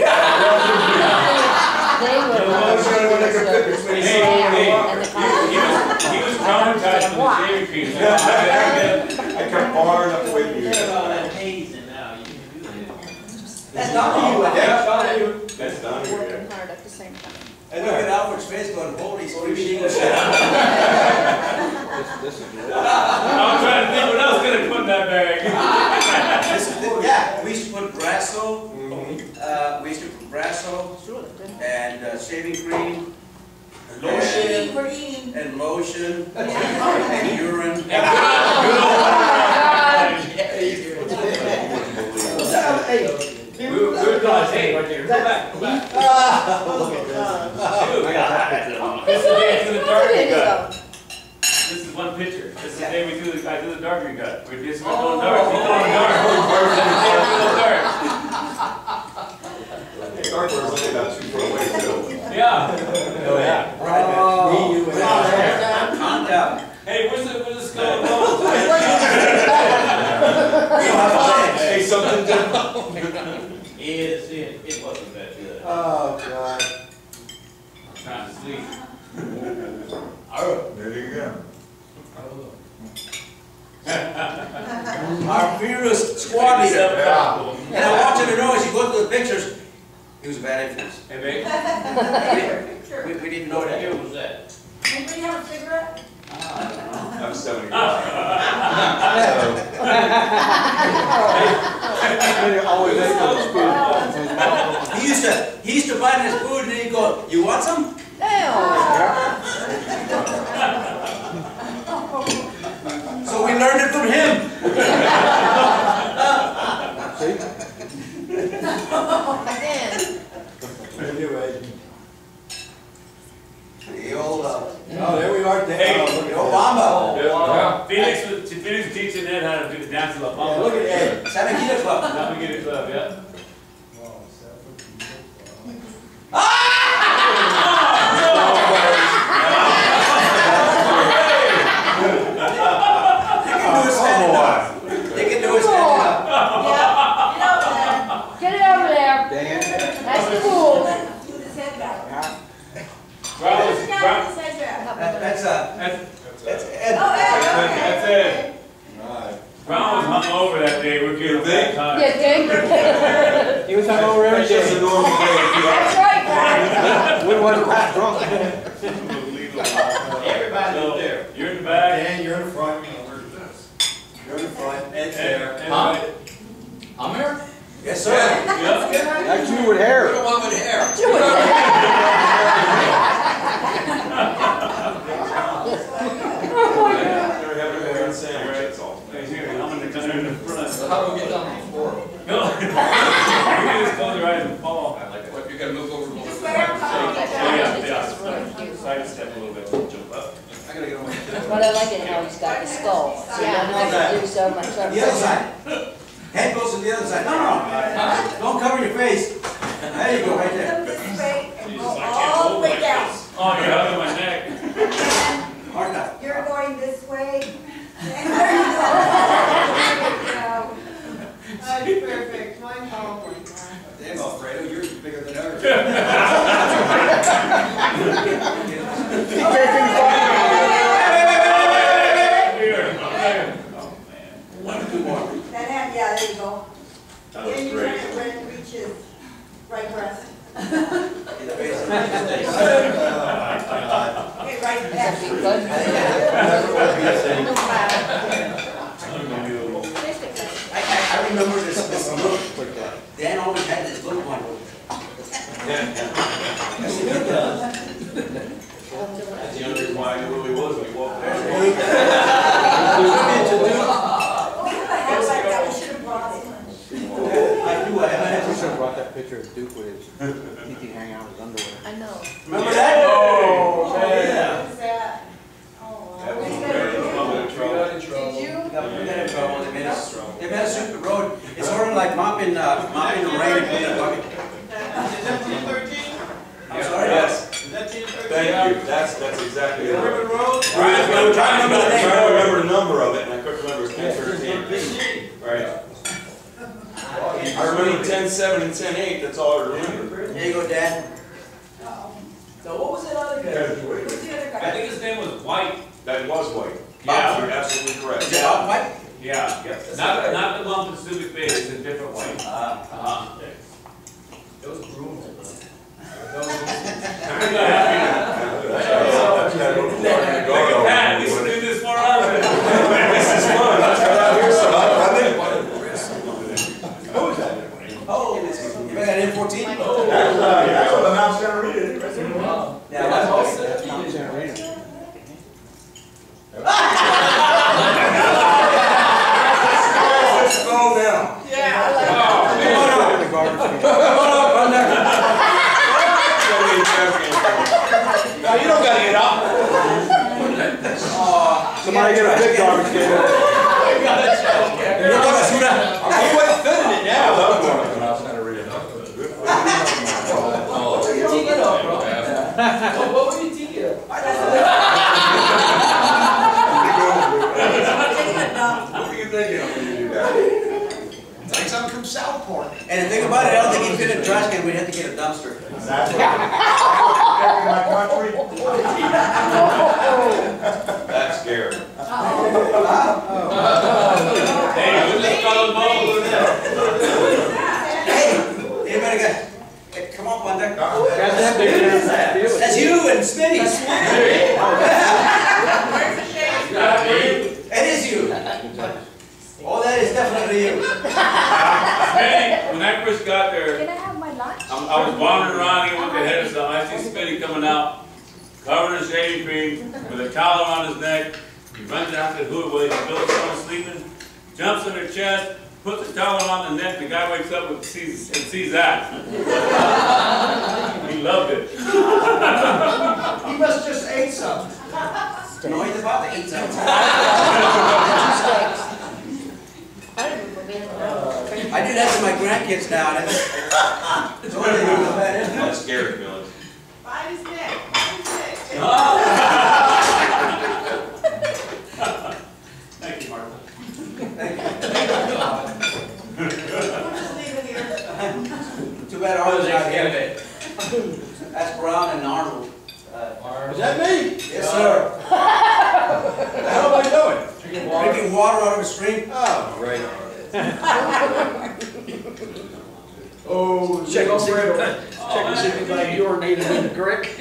They were. He was traumatized from the shaving cream. I kept barring up the way you. That's not you. That's done. Working hard at the same time. And look at Alfred's face going, holy screaming English. I'm trying to think what else could have put in that bag. Yeah, we used to put Brasso, and shaving cream, and lotion, and urine. We were going, hey, right there. Go back. This is the day I threw the dart you got. This is one picture. This is the day I threw the dart you got. We're just throwing darts. We're throwing darts. Dark was only about 2 foot away, too. Yeah. Right, man. Calm down. It wasn't that good. Oh, God. I'm trying to sleep. There you go. Our fearless squad leader. Yeah. And I want you to know, as you go through the pictures, he was a bad influence. Hey, babe. We didn't know What that. year was that? Anybody have a cigarette? I'm 75. Always ate those spoons. He used to bite his food and he'd go, "You want some?" So we learned it from him. Anyway. The old, Oh, there we are. Hey. The Obama. Felix was teaching Ed how to do the dance of La Yeah, Bamba. look at Ed. Sabanita Club. Now we get a club, yeah. They can do it standing up. Get it over there. Dan. That's cool. That's That's Ed. That's it. Brown was hung over that day. We're getting that time. Yeah, Dick. He was hungover every That's just a day. normal day. That's right, Brian. We wasn't that drunk. Everybody there. You're in the back. Dan, you're in the front. You're in the front. Ed's there. I'm here? yes, sir. Yeah. That's you with hair. The one with hair. They're having a good sandwich, that's all. Hey, here, I'm in the corner in the front. How do we get down on the floor? No. You can just close your eyes and fall. I like it. What, you gotta move over a little bit? Yeah. Sidestep a little bit, jump up. I gotta get on my. But I like it how he's got the skull. So you don't have to do so much. The other side. Head goes to the other side. No. Don't cover your face. There you go, right there. This way and go Jesus, I can't all the hold way like down. this. Oh, you're hugging my neck. Hard enough. You're going this way. And there you go. That's perfect. Mine, oh my God. Damn, Alfredo, you're bigger than ever. Here. Two more. That hand, yeah, there you go. That Then was you great. turn it when it reaches right breast. In the face. Okay, right back. I remember this look. Dan always had this look one. That's the only reason why I knew who he was when he walked in. We have a hat like that, we should have brought it. I do, I I have. should have brought that picture of Duke with his TT hanging out in his underwear. I know. Remember that? Oh, yeah. What is that? Oh, That was wow. very trouble. Did you? We got in trouble. They made us sweep the road. It's sort of like mopping the rain and putting a bucket. I'm sorry? Yes. Thank you. That's exactly it. Ribbon Road? Right, I'm trying to remember the name. I'm trying to remember the number of it, and I couldn't remember. It's 1013. Right. I remember 10-7 and 10-8, that's all I remember. There you go, Dad. So what was that other guy? Who's the other I guy? think his name was White. That was white. Yeah. You're absolutely correct. Is it Bob White? Yeah. Not the one with the stupid face, it's a different White. Uh-huh. Those brooms. Look at that, we should do this more often. This is fun. Let's go out here some. Who was that? Oh, you got an M14? That's what the mouse gonna read it. Yeah, that's all. Not Santa Rita. Scroll down. Yeah, I like In the garbage can. No, you don't gotta get up. Somebody get a big garbage can. I'm quite fitting it now. That was one of the mouse gonna read it. What were you teeing up, bro? What were you teeing up? What were you thinking when you do that? Like some from Southport. And the thing about it, I don't think he'd fit in a trash can, we'd have to get a dumpster. That's right. My country. That's scary. Hey, who's this fellow involved with that? Hey, anybody got, hey, come on, Wanda. That's you and Smitty. It is you. Oh, that is definitely you. Smitty, when I first got there, Can I have my lunch? I was wandering around here with the head of something. I see Smitty coming out, covered in shaving cream, with a towel around his neck. He runs out to who it was. Billy's someone sleeping, jumps in her chest, puts the towel around the neck. The guy wakes up and sees that. He loved it. He must just ate some. No, he's about to eat something. I do that to my grandkids now, and it's only they do that. That's scary, Billy. Thank you, Martha. Too bad Arnold's not here. That's Brown and Arnold. Is that me? Yes, sir. How am I doing? Drinking water out of a stream. Oh, great. Oh, check and see if anybody urinated in the creek.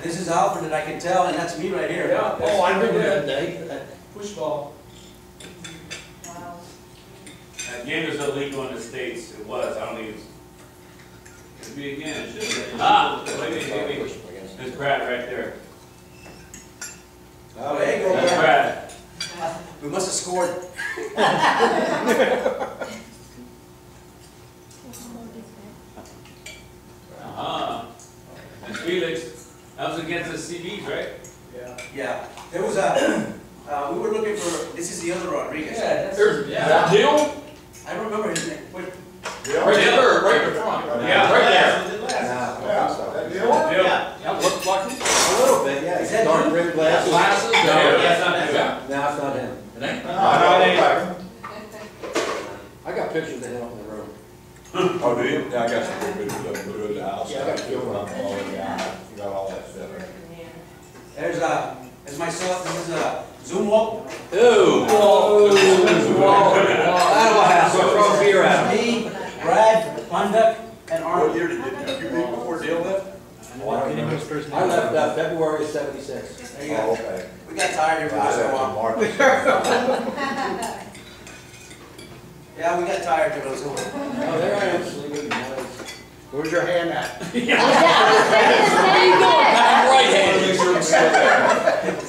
This is Alfred that I can tell, and that's me right here. Yeah. Oh, I remember that day. Push ball. That game was illegal in the States. It was. I don't think it's. Could be again. It should be. Maybe. There's Brad right there. Oh, there you go, That's Brad. Brad. We must have scored. And Felix, that was against the CBs, right? Yeah. There was a, we were looking for, this is the other Rodriguez. Yeah. Deal? I don't remember his name. Wait. Right there, right in front. Yeah. Right there. Yeah, looks like him. A little bit, yeah. Is that Dark him? rimmed glasses. Glasses? No, that's not him. No, it's not him. It ain't? I got pictures of him on the road. Oh, do you? Yeah, I got some good pictures of him doing the house. Yeah, I got film on all of that. You got all that stuff. There's myself, this is Zoom walk. Ooh. Throw beer at him. Me, Brad, Punduck, and What Arnold. year did you leave before Deal left? I left February '76. There you go. Okay. We got tired here for this so long. Yeah, we got tired for those. Oh, there I am sleeping. Where's your hand at?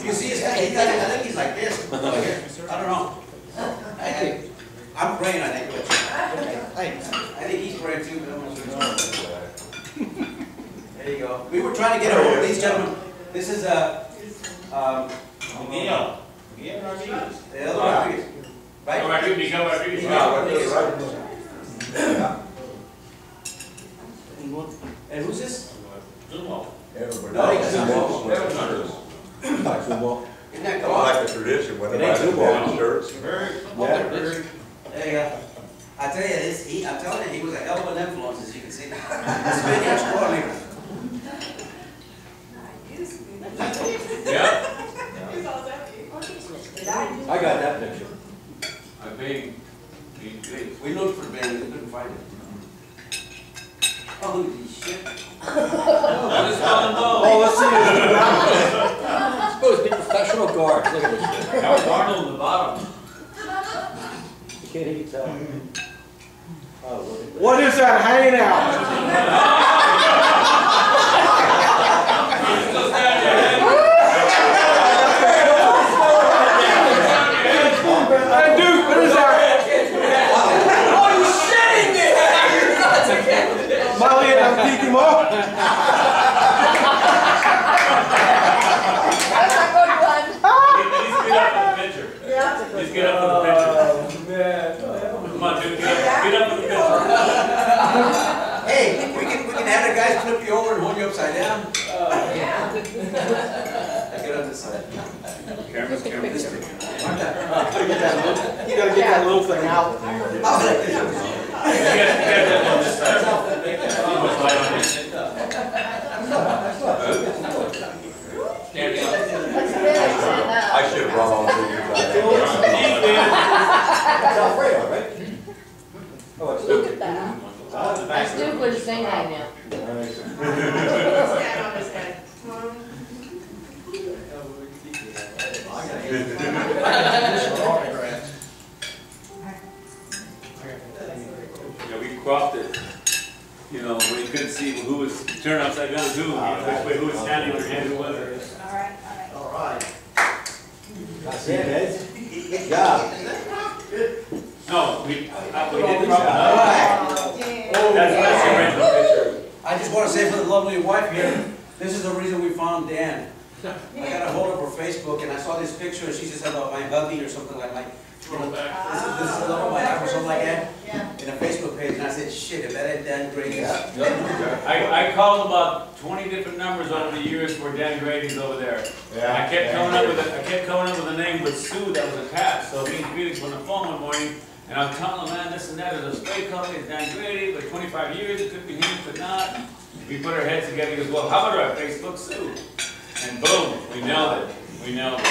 You see his head, I think he's like this. I don't know. I'm praying, I think. I think he's praying too, but I'm not sure. There you go. We were trying to get a hold of these gentlemen. This is Miguel. Miguel Rodriguez. the other Rodriguez. Right? Miguel Rodriguez. And who's this? Zumo. Everybody. No, it's not. Like football. Isn't that I cool? like the tradition when It ain't everybody football. had shirts. There you go. I tell you, I'm telling you, he was a hell of an influence, as you can see. This video extraordinary. Yeah. I got that picture. I think. We looked for Ben, we couldn't find it. Oh, look at this shit. I just fell in love. Oh, let's see this. Supposed to be professional guards. Look at this. That was Arnold in the bottom. You can't even tell. Oh, look at that. What is that hanging out? Still standing there. Hey, Duke, what is that? Oh, you shitting me! Molly and I'm peeking him up. That's a good one. Please get up for the picture. Please get up for the picture. Come on, dude, get up for the picture. Hey, we can have the guys flip you over and hold you upside down. Get on this side. Cameras. This way. You gotta get that little thing out. You got that one this side. Almost light on it. I should have brought all the pictures That's Alfredo, right? Oh, it's Look at that. That's Duke with his thing right now. Yeah, we cropped it. You know, when you couldn't see who was turned upside down, who was standing on and who wasn't. All right. That's it, Ed. Good job. No, we didn't crop it. All That's the original picture. I just want to say for the lovely wife here, this is the reason we found Dan. I got a hold of her Facebook and I saw this picture and she just said about my hubby or something like this is the love of my life or something like that. In a Facebook page and I said, shit, if that ain't Dan Grady. I called about 20 different numbers over the years for Dan Grady's over there. Yeah. I kept coming up with a name with Sue that was attached. So me and Felix were on the phone one morning, and I was telling him, man, this and that is a spray company, it's Dan Grady, but 25 years, it could be him, could not. We put our heads together, he goes, well, how about our Facebook Sue? And boom, we nailed it. We nailed it.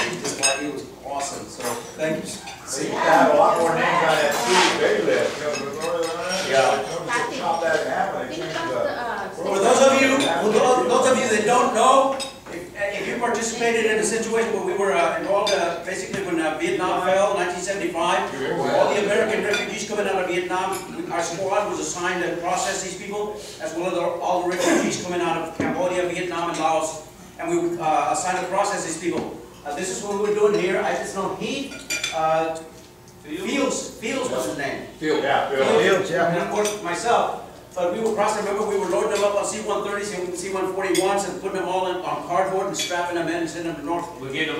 It was awesome, so thank you. So you have a lot more names on that big list. Yeah. Chop that in half and Think change about the. For those of you that don't know, if you participated in a situation where we were involved, basically when Vietnam fell in 1975, all the American refugees coming out of Vietnam, our squad was assigned to process these people, as well as all the refugees coming out of Cambodia, Vietnam, and Laos, and we were assigned to process these people. This is what we were doing here. I just know Fields was his name. Field. Yeah, Fields, yeah. And of course, myself. But we were processing, remember, we were loading them up on C-130s and C-141s and putting them all on cardboard and strapping them in and sending them to North. We get them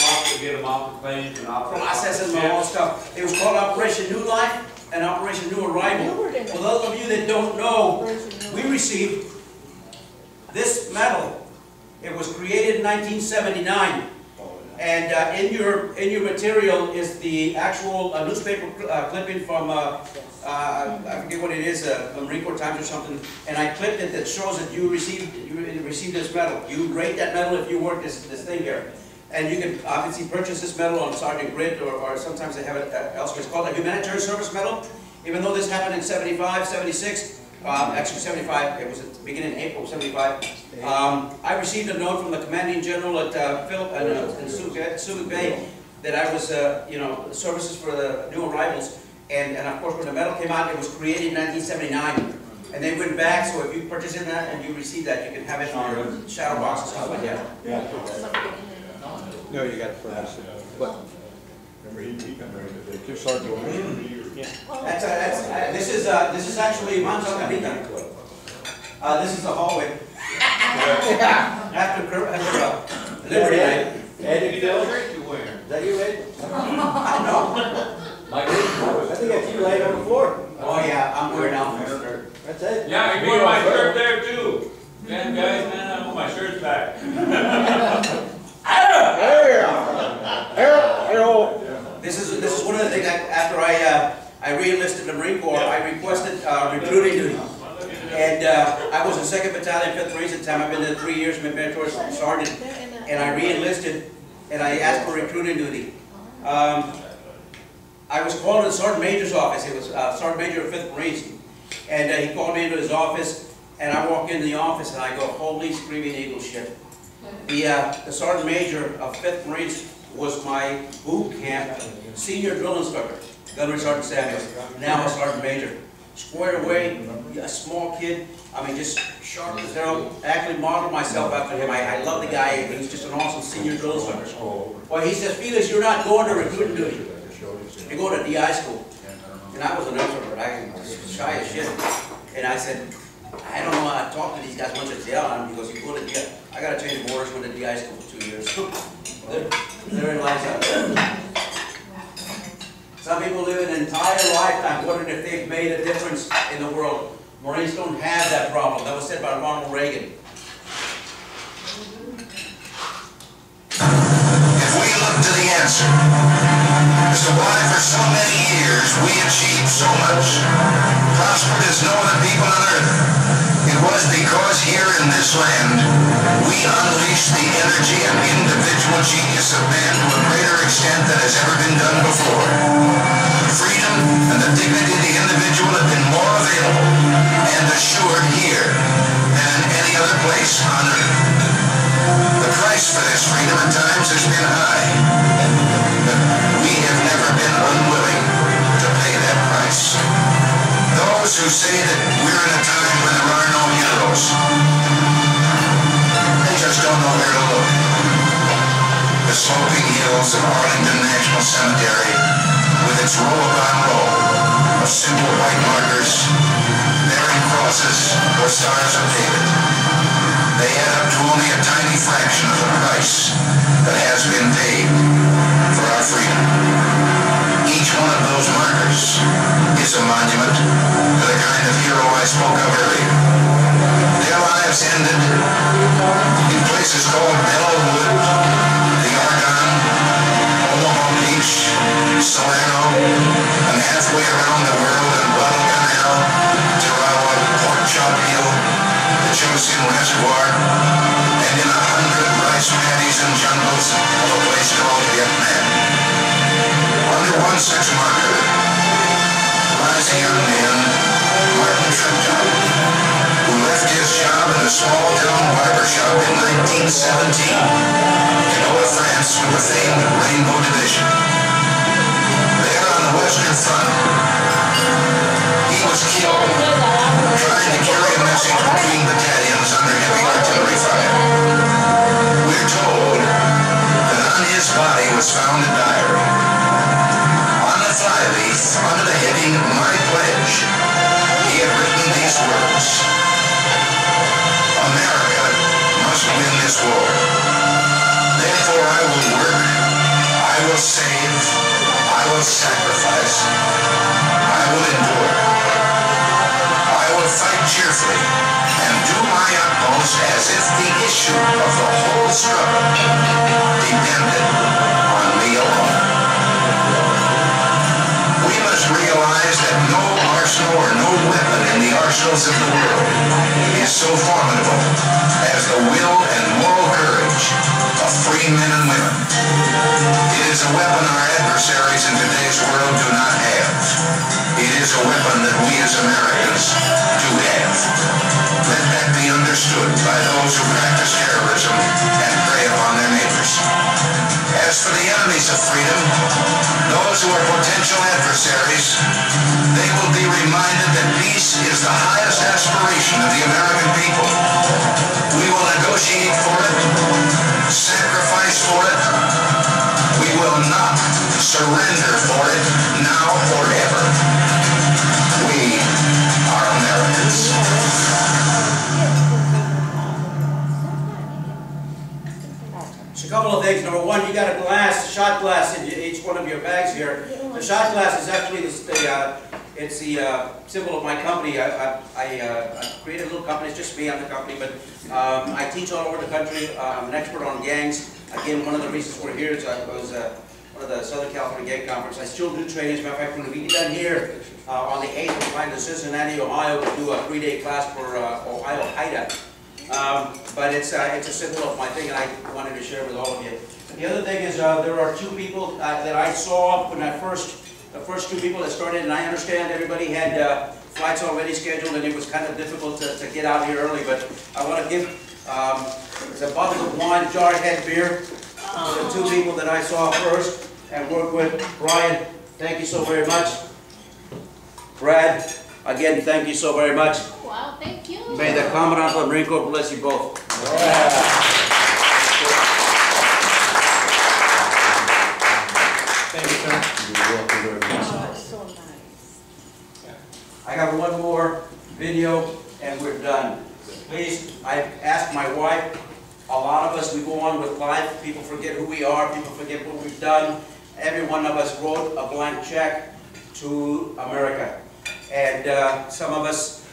off the planes and off. Processing them all stuff. It was called Operation New Life and Operation New Arrival. For those of you that don't know, we received this medal. It was created in 1979. And in your material is the actual newspaper clipping from, I forget what it is, Marine Corps Times or something, and I clipped it that shows that you received this medal. You rate that medal if you work this thing here. And you can obviously purchase this medal on Sergeant Grid, or sometimes they have it elsewhere. It's called a Humanitarian Service Medal. Even though this happened in 75, 76, actually 75, it was at the beginning of April 75. I received a note from the commanding general at in Subic Bay that I was, services for the new arrivals. And of course, when the medal came out, it was created in 1979. And they went back, so if you purchase in that and you receive that, you can have it in your shadow box and stuff like that. No, you got it first. But your sergeant. This is actually Mancha Carita. This is the hallway. After Liberty Night. Ed, Is is that you, Ed? No. I think that's you laying on the floor. Oh yeah, I'm wearing out. That's it. Yeah, you wore my shirt there too. Man, guys, man, I want my shirts back. This is one of the things after I re-enlisted in the Marine Corps, I requested recruiting duty. And I was in 2nd Battalion, 5th Marines at the time. I've been there 3 years, my mentor was sergeant. And I re-enlisted and I asked for recruiting duty. I was called to the Sergeant Major's office. It was Sergeant Major of 5th Marines. And he called me into his office, and I walk into the office and I go, holy screaming eagle shit. The Sergeant Major of 5th Marines was my boot camp senior drill instructor, Gunnery Sergeant Samuels, now a Sergeant Major. Squared away, a small kid, I mean just sharp as hell. I actually modeled myself after him. I love the guy, he's just an awesome senior drill instructor. Well, he says, Felix, you're not going to recruiting duty. You're going to DI school. And I was an introvert, I was shy as shit. And I said, I don't know how to talk to these guys once I yell at them because you go to DI. I got to change borders, went to DI school for 2 years. Therein lies out. Some people live an entire lifetime wondering if they've made a difference in the world. Marines don't have that problem. That was said by Ronald Reagan. to the answer as to why for so many years we achieved so much, prospered as no other people on earth. It was because here in this land we unleashed the energy and individual genius of man to a greater extent than has ever been done before. Freedom and the dignity of the individual have been more available and assured here than in any other place on earth. The price for this freedom at times has been high, but we have never been unwilling to pay that price. Those who say that we're in a time when there are no heroes, they just don't know where to look. The sloping hills of Arlington National Cemetery, with its row upon row of simple white markers, bearing crosses or stars of David, they add up to only a tiny fraction of the price that has been paid for our freedom. Each one of those markers is a monument to the kind of hero I spoke of earlier. Their lives ended in places called Bellwood, the Argonne, Omaha Beach, Salerno, and halfway around the world in Guadalcanal, Tarawa, Port Chop Hill, the Chosin Reservoir, and in 100 rice paddies and jungles of a place called Vietnam. Under one such marker lies a young man, Martin Treptow, who left his job in a small-town barbershop in 1917 to go to France with the famed Rainbow Division. There on the Western Front, he was killed trying to carry a message between battalions under heavy artillery fire. We're told that on his body was found a diary. On the flyleaf, under the heading My Pledge, he had written these words: America must win this war. Therefore I will work, I will save, I will sacrifice, I will endure. I will fight cheerfully and do my utmost as if the issue of the whole struggle depended on me alone. We must realize that no arsenal or no weapon in the arsenals of the world is so formidable as the will and moral courage of free men and women. It is a weapon our adversaries in today's world do not have. It is a weapon that we as Americans do have. Let that be understood by those who practice terrorism and prey upon their neighbors. As for the enemies of freedom, those who are potential adversaries, they will be reminded that peace is the highest aspiration of the American people. We will negotiate for it, sacrifice for it. We will not surrender for it now or ever. We are Americans. So a couple of things. Number one, you got a glass, a shot glass in each one of your bags here. The shot glass is actually it's the symbol of my company. I created a little company. It's just me. I'm the company, but I teach all over the country. I'm an expert on gangs. Again, one of the reasons we're here is I was one of the Southern California Gang Conference. I still do training. As a matter of fact, we're going to be done here on the 8th. We're flying to Cincinnati, Ohio to do a 3-day class for Ohio HIDA. But it's a symbol of my thing, and I wanted to share with all of you. The other thing is there are two people that I saw when the first two people that started, and I understand everybody had flights already scheduled, and it was kind of difficult to get out here early. But I want to give it's a bottle of wine, Jarhead beer. The two people that I saw first and worked with. Brian, thank you so very much. Brad, again, thank you so very much. Wow, thank you. May the Commandant of the Marine Corps bless you both. Thank you, sir. You're welcome very much. So nice. I got one more video and we're done. Please, I asked my wife, a lot of us, we go on with life, people forget who we are, people forget what we've done. Every one of us wrote a blank check to America. And some of us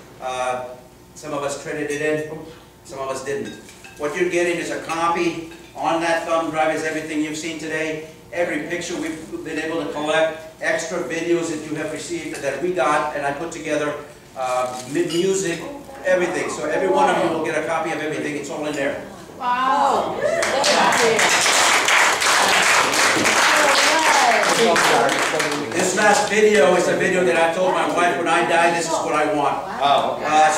traded it in, some of us didn't. What you're getting is a copy. On that thumb drive is everything you've seen today. every picture we've been able to collect, extra videos that you have received that we got, and I put together music, everything. So every one of you will get a copy of everything. It's all in there. Wow. This last video is a video that I told my wife when I die, this is what I want.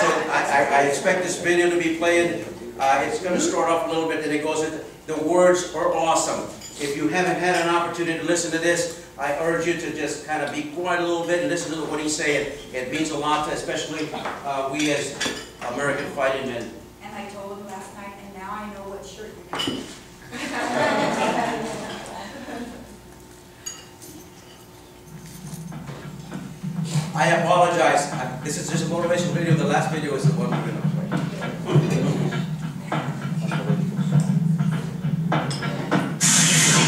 So I expect this video to be played. It's going to start off a little bit, and it goes into, the words are awesome. If you haven't had an opportunity to listen to this, I urge you to just kind of be quiet a little bit and listen to what he's saying. It means a lot to, especially we as American fighting men. And I told him last night, and now I know what shirt you're doing. I apologize. This is just a motivational video. The last video is the one we're going to play.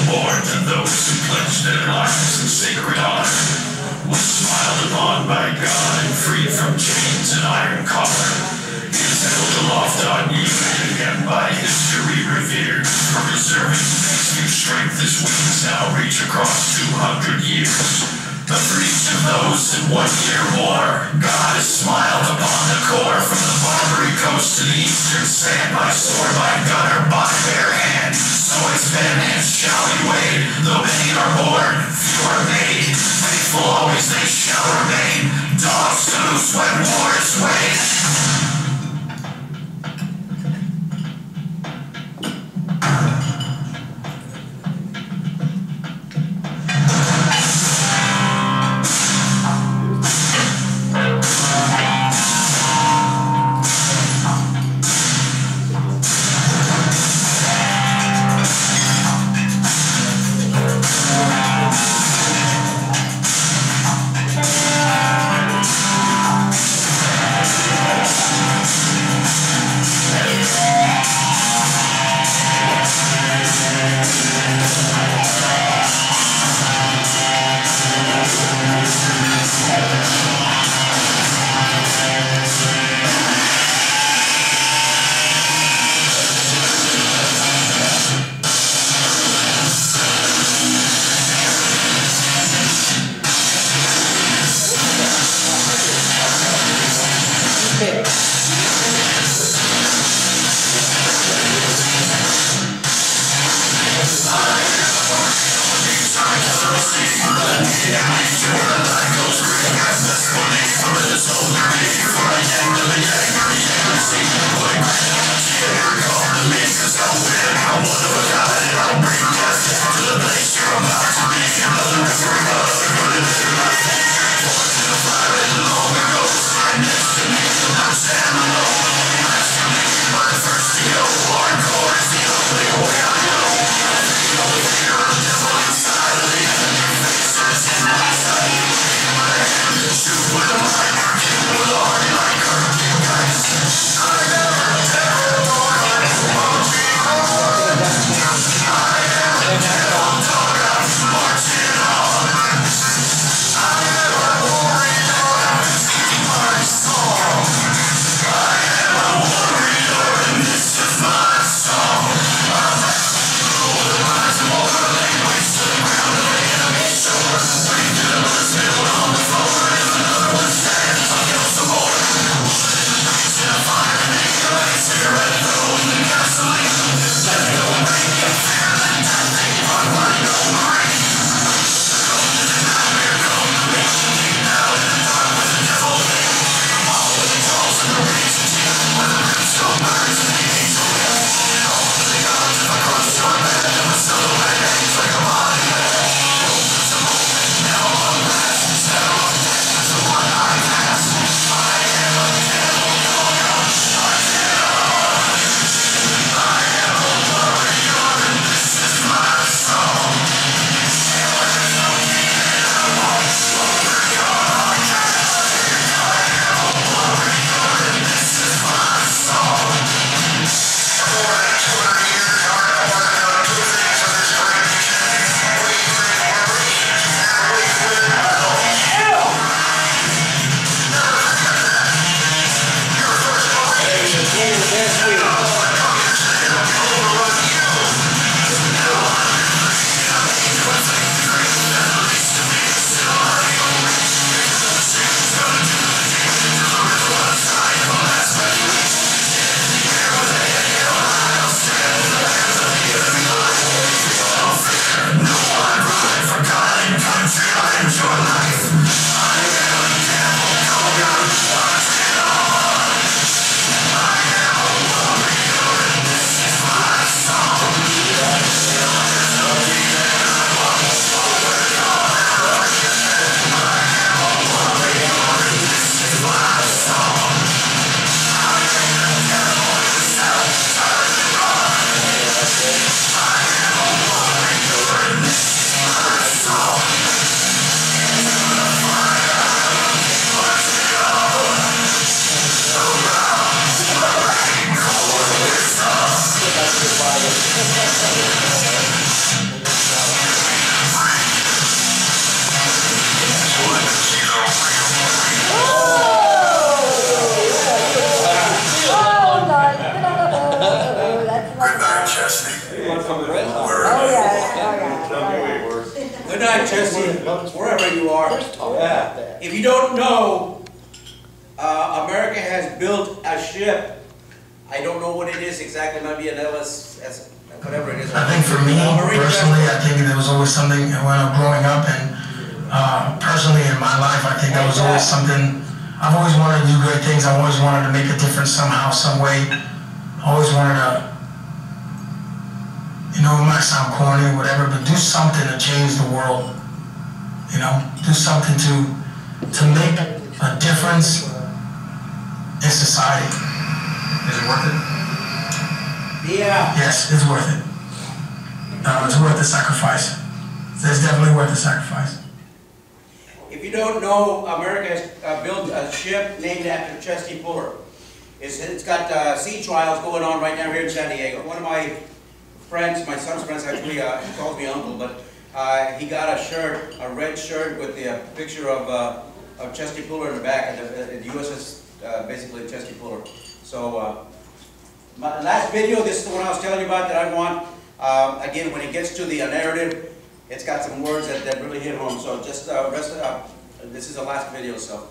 Born to those who pledged their lives in sacred honor, was smiled upon by God and freed from chains and iron collar. He is held aloft on unity and by history revered for preserving these new strength. His wings now reach across 200 years. But for each of those in 1 year war, God has smiled upon the core, from the Barbary coast to the eastern sand, by sword, by gun, or by bare hand. So it's been and shall be weighed. Though many are born, few are made. Faithful always they shall remain. Dogs to loose when war is waged. Chesty, wherever you are. Yeah. If you don't know, America has built a ship. I don't know what it is exactly, it might be an LS, whatever it is. I think for me, personally, I think there was always something when I was growing up, and personally in my life, I think there was always something, I've always wanted to do great things, I always wanted to make a difference somehow, some way. I always wanted to, you know, it might sound corny or whatever, but do something to change the world. You know, do something to make a difference in society. Is it worth it? Yeah. Yes, it's worth it. It's worth the sacrifice. It's definitely worth the sacrifice. If you don't know, America has built a ship named after Chesty Puller. It's got sea trials going on right now here in San Diego. One of my friends, my son's friends actually, he calls me uncle, but he got a shirt, a red shirt with the picture of Chesty Puller in the back, and the USS basically Chesty Puller. So my last video, this is the one I was telling you about that I want. Again, when it gets to the narrative, it's got some words that really hit home. So just this is the last video, so.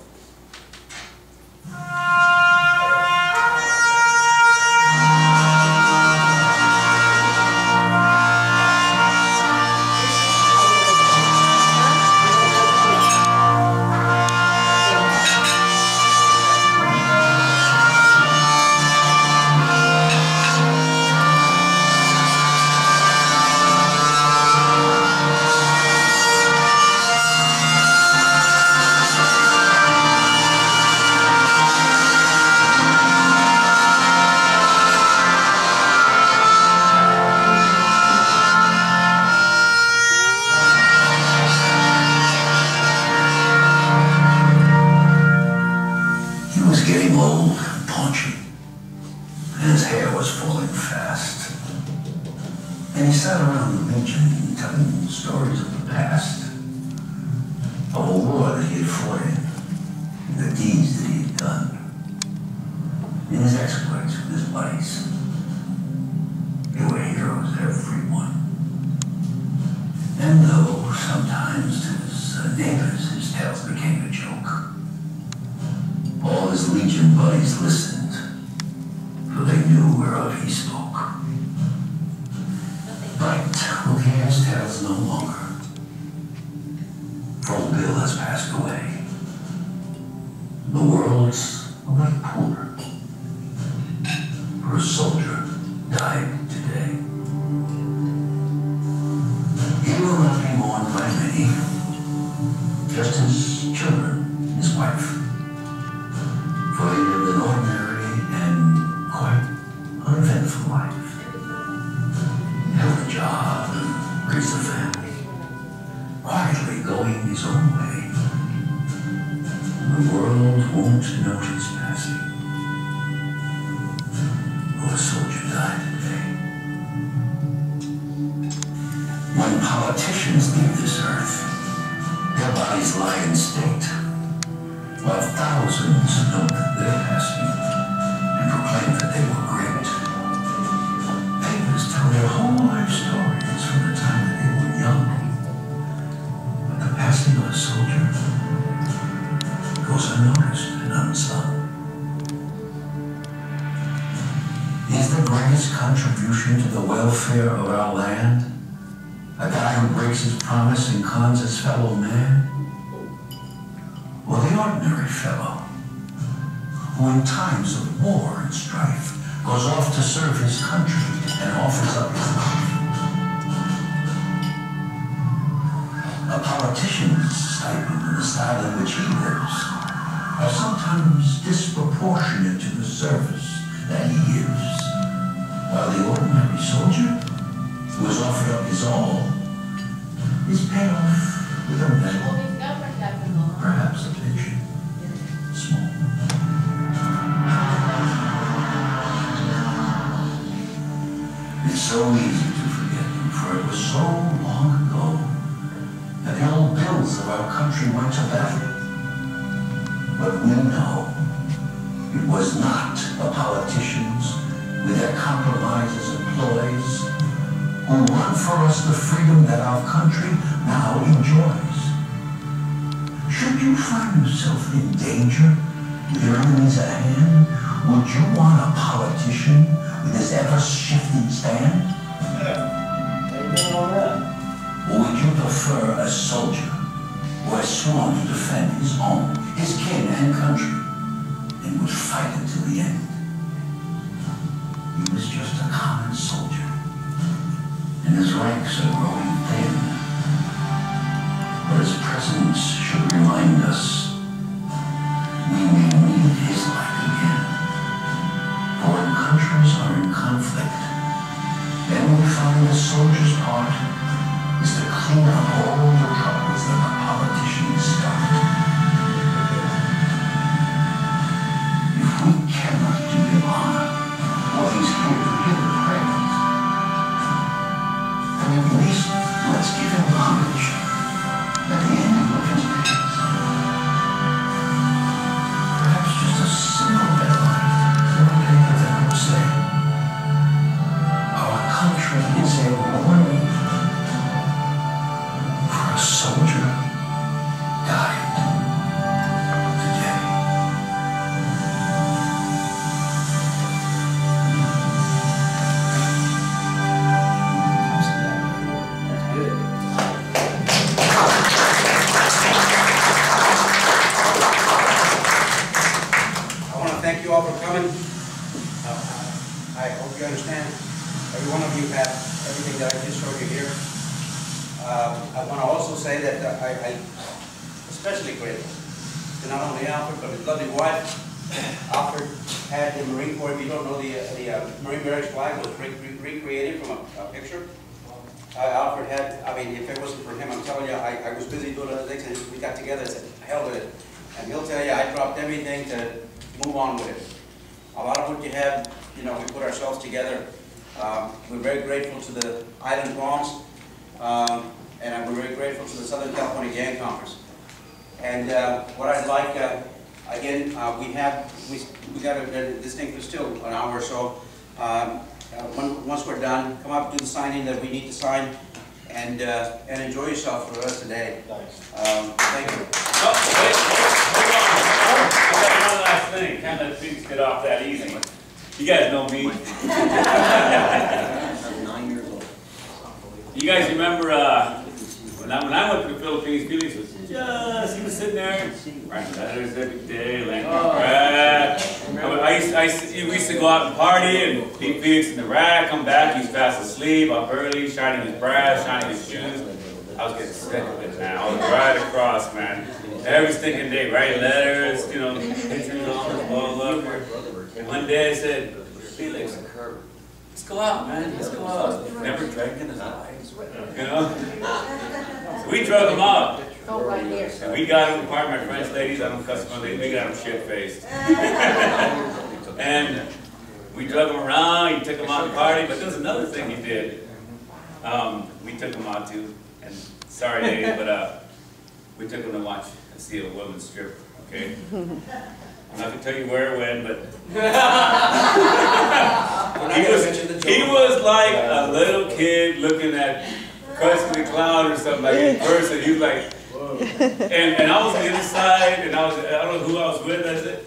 Who won for us the freedom that our country now enjoys. Should you find yourself in danger with your enemies at hand, would you want a politician with his ever-shifting stand? Or would you prefer a soldier who has sworn to defend his home, his kin and country, and would fight until the end? He was just a common soldier, and his ranks are growing thin. But his presence should remind us we may need his light again. For when countries are in conflict, then we find the soldier's part is to clean up all the troubles that the politicians start. If we cannot do him honor, well, he's here to hear the prayers. And at least let's give him homage at the end of his days. Perhaps just a simple headline will make the veteran say, our country is a mourning for a soldier died today. I want to thank you all for coming. I hope you understand. Every one of you have everything that I just showed you here. I want to also say that I especially grateful to not only Alfred, but his lovely wife. Alfred had the Marine Corps. If you don't know, the Marine Barracks flag was recreated from a picture. Alfred had, I mean, if it wasn't for him, I'm telling you, I was busy doing other things, and we got together and said, hell with it. And he'll tell you, I dropped everything to move on with it. A lot of what you have, you know, we put ourselves together. We're very grateful to the Island Bronx, and we're very grateful to the Southern California Gang Conference. And what I'd like, again, we got this thing for still an hour or so. Once we're done, come up, do the signing that we need to sign, and enjoy yourself for the rest of the day. Thank you. Oh, wait, hold on. I got one last thing. Can't let things get off that easy. You guys know me. I'm 9 years old. You guys remember when I went to the Philippines, Felix was he was sitting there writing letters every day, laying on the rack. We used to go out and party, and Felix in the rack, come back, he's fast asleep, up early, shining his brass, shining his shoes. I was getting sick of it, man. I was right across, man. Every stinking day, writing letters, you know, pictures on his wall locker. And one day I said, Felix, let's go out, man. Let's go out. Never drank in his life, you know. So we drug him out. Oh, right here. And we got him, pardon my French ladies, I don't cuss my ladies, we got him shit-faced. And we drug him around, he took him out to party, but there was another thing he did. We took him out to, and sorry, Dave, but we took him to watch and see a woman strip, okay? I'm not gonna tell you where or when, but he was like a little kid looking at Krusty the Clown or something like in person. He was like, and I was on the other side, and I don't know who I was with. I said,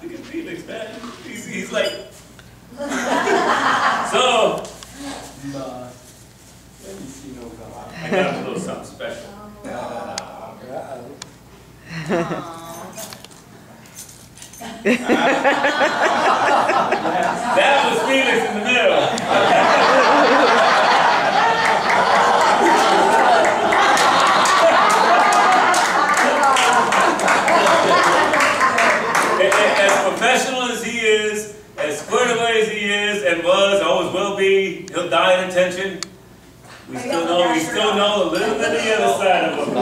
look at Felix, man. He's like, so I got him a little something special. That was Felix in the middle. As professional as he is, as squared away as he is and was, always will be, he'll die in attention. We still know a little bit of the other side of him.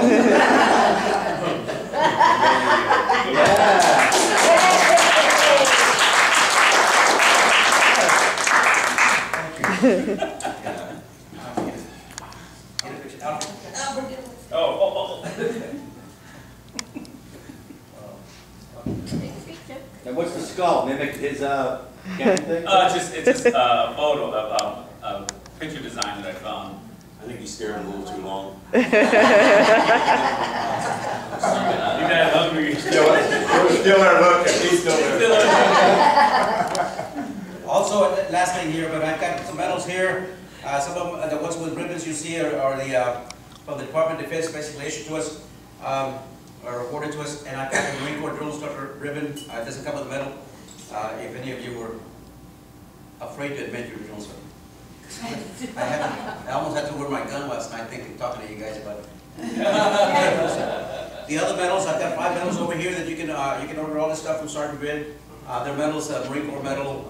And what's the skull? Mimic his gang thing? It's just a photo of a picture design that I found. I think you scare them a little too long. You're not hungry. We're still there looking. He's still there. Also, last thing here, but I've got some medals here. Some of them, the ones with ribbons you see are the from the Department of Defense, basically issued to us, or awarded to us. And I've got a Marine Corps drill instructor ribbon. It doesn't come with a medal. If any of you were afraid to admit your drill instructor. I almost had to wear my gun last night talking to you guys about it. The other medals, I've got 5 medals over here that you can order all this stuff from Sergeant Bid. They're medals, Marine Corps medal,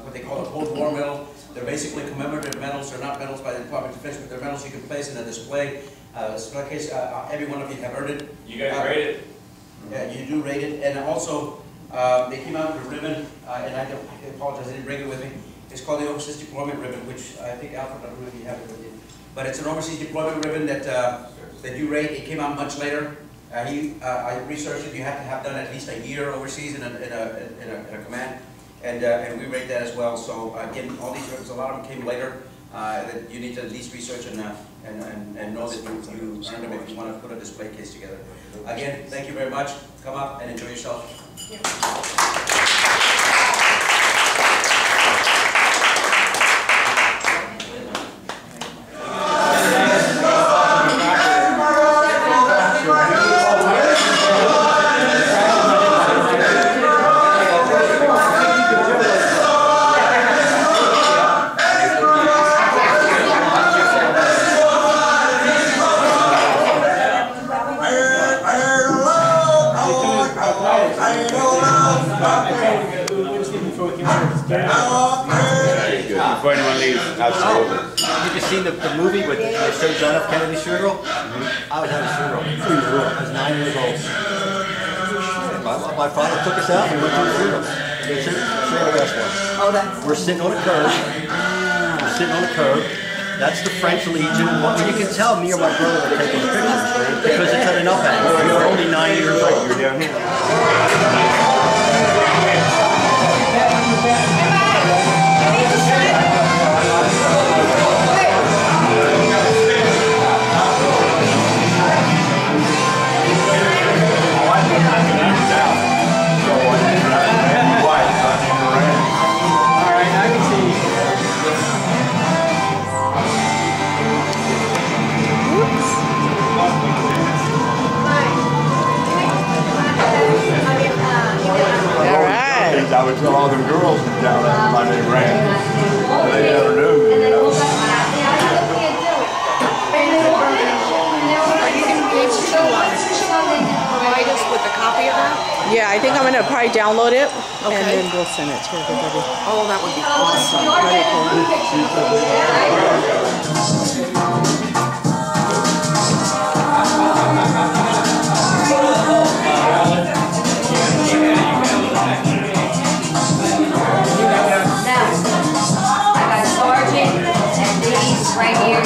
what they call a Cold War medal. They're basically commemorative medals. They're not medals by the Department of Defense, but they're medals you can place in a display. Display case, every one of you have earned it. You guys rate it? Yeah, you do rate it. And also, they came out with a ribbon, and I apologize, I didn't bring it with me. It's called the Overseas Deployment Ribbon, which I think Alfred, I don't know if you have it with you. But it's an Overseas Deployment Ribbon that you rate. It came out much later. I researched it. You have to have done at least a year overseas in a command, and we rate that as well. So again, all these ribbons, a lot of them came later. That you need to at least research and know that you earned them if you want to put a display case together. Again, thank you very much. Come up and enjoy yourself. Before anyone leaves. Absolutely. You just seen the movie with John F. Kennedy's funeral? I was at his funeral. I was 9 years old. My father took us out and we went to the funeral. We're sitting on a curb. That's the French Legion. And you can tell me or my brother are taking the pictures because it's at an up angle. We were only 9 years old. You're down here. I would tell all them girls down there my name Rand. They never knew me, you know. Provide us with a copy of that? Yeah, I think I'm gonna probably download it and then we'll send it to everybody. Oh, that would be awesome. Right here.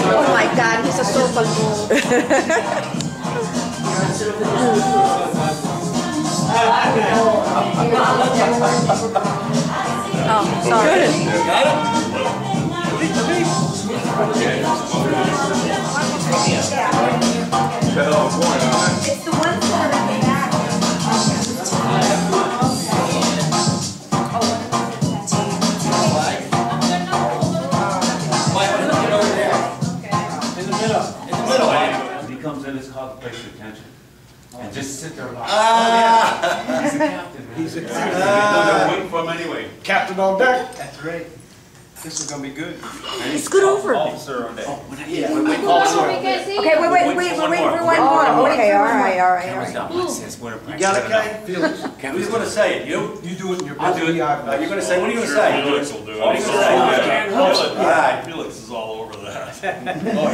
Oh my God, he's a super cool. Oh, sorry. Got it? It's the ones that are in the back. When he comes in, it's called the place of attention. And just sit there like, he's a captain, man. He's a captain. They're waiting for him anyway. Captain on deck. That's great. This is gonna be good. Scoot over. Officer on deck. Okay, wait, one more. Oh, okay, all right. Camera's down. It says winter practice. You got it, Kay? Felix. Who's gonna say it? You? You do it in your I'll do it. You're gonna say, what are you gonna say? Felix will do it. What are you gonna say? All right. All right. Felix is all over that. Oh,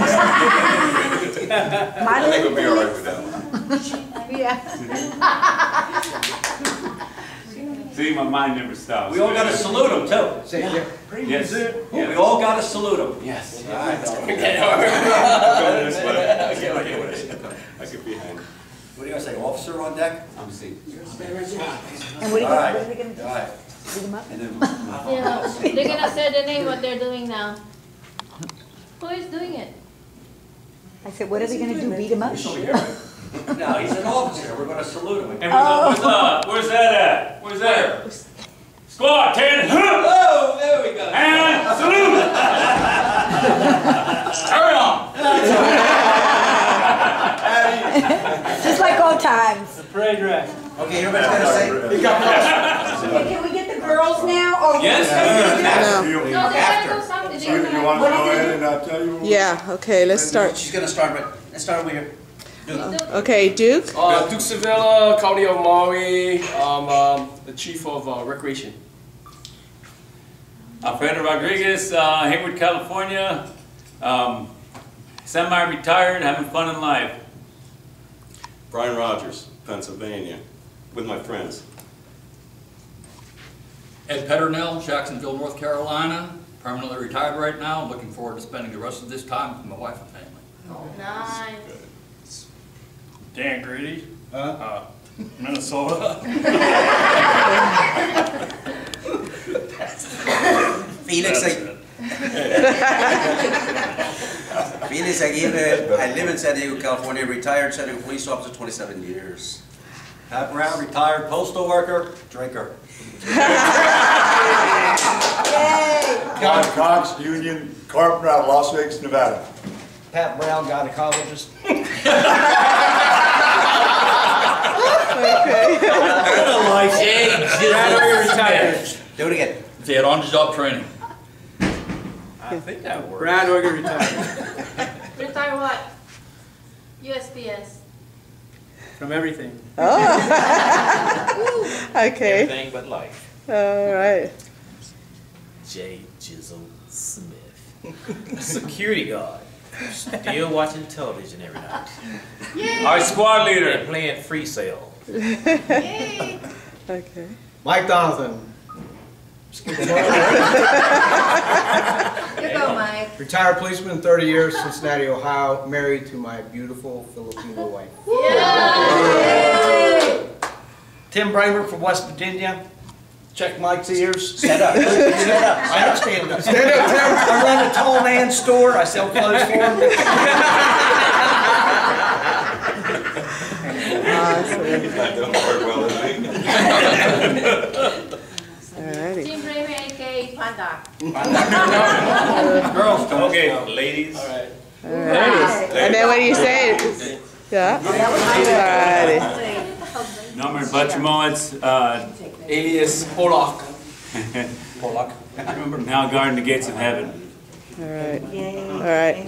yeah. I think we'll be all right with that one. Yeah. See, my mind never stops. We all gotta salute him too. Yes. We all gotta salute him. Yes. Go this way. I could be behind. What do you gonna say, officer on deck? I'm seeing. And what All right. are they gonna do? All right. Beat 'em up? And then, Yeah, they're gonna say the name what they're doing now. Who is doing it? I said, what are they gonna do, beat 'em up? no, he's an officer, we're gonna salute him. And where's that at? Where's that? Squad 10. Oh, there we go. And salute. Hurry on. Just like old times. Parade dress. Okay, everybody's gotta say. You got Okay, can we get the girls now? Or Yes. No, they gotta do something. They're gonna- want to go ahead and I'll tell you? Yeah, okay, let's start. She's gonna start, but let's start over here. Okay, Duke? Duke Sevilla, County of Maui, the Chief of Recreation. Alfredo Rodriguez, Hayward, California. Semi-retired, having fun in life. Brian Rogers, Pennsylvania, with my friends. Ed Petternell, Jacksonville, North Carolina, permanently retired right now. Looking forward to spending the rest of this time with my wife and family. Nice. Dan Grady, Minnesota. Felix, Felix Aguirre, I live in San Diego, California, retired San Diego police officer, 27 years. Pat Brown, retired postal worker, drinker. John Cox, Union Carpenter out of Las Vegas, Nevada. Pat Brown, gynecologist. Retired. Do it again. They had on-the-job training. I think that works. Brad Organ retired. Retire what? USPS. From everything. Okay, Everything but life. all right. J. Jizzle Smith. Security guard. Still watching television every night. Yay! Our squad leader. And playing free sale. Yay! Okay. Mike Donovan. You go, Mike. Retired policeman, 30 years, Cincinnati, Ohio, married to my beautiful Filipino wife. Yay! Tim Bramer from West Virginia. Check Mike's ears. Stand up. Stand up. I understand. Stand up, Tim. I run a tall man store. I sell clothes for him. That don't work well, does it? Alrighty. Team Bramer, aka Panda. Girls, Okay, ladies. All right. Alrighty. And then what do you say? Yeah? Alrighty. Norman Butchmowitz, Alias Polak. Polak. now guarding the gates of heaven. Alright. Alright.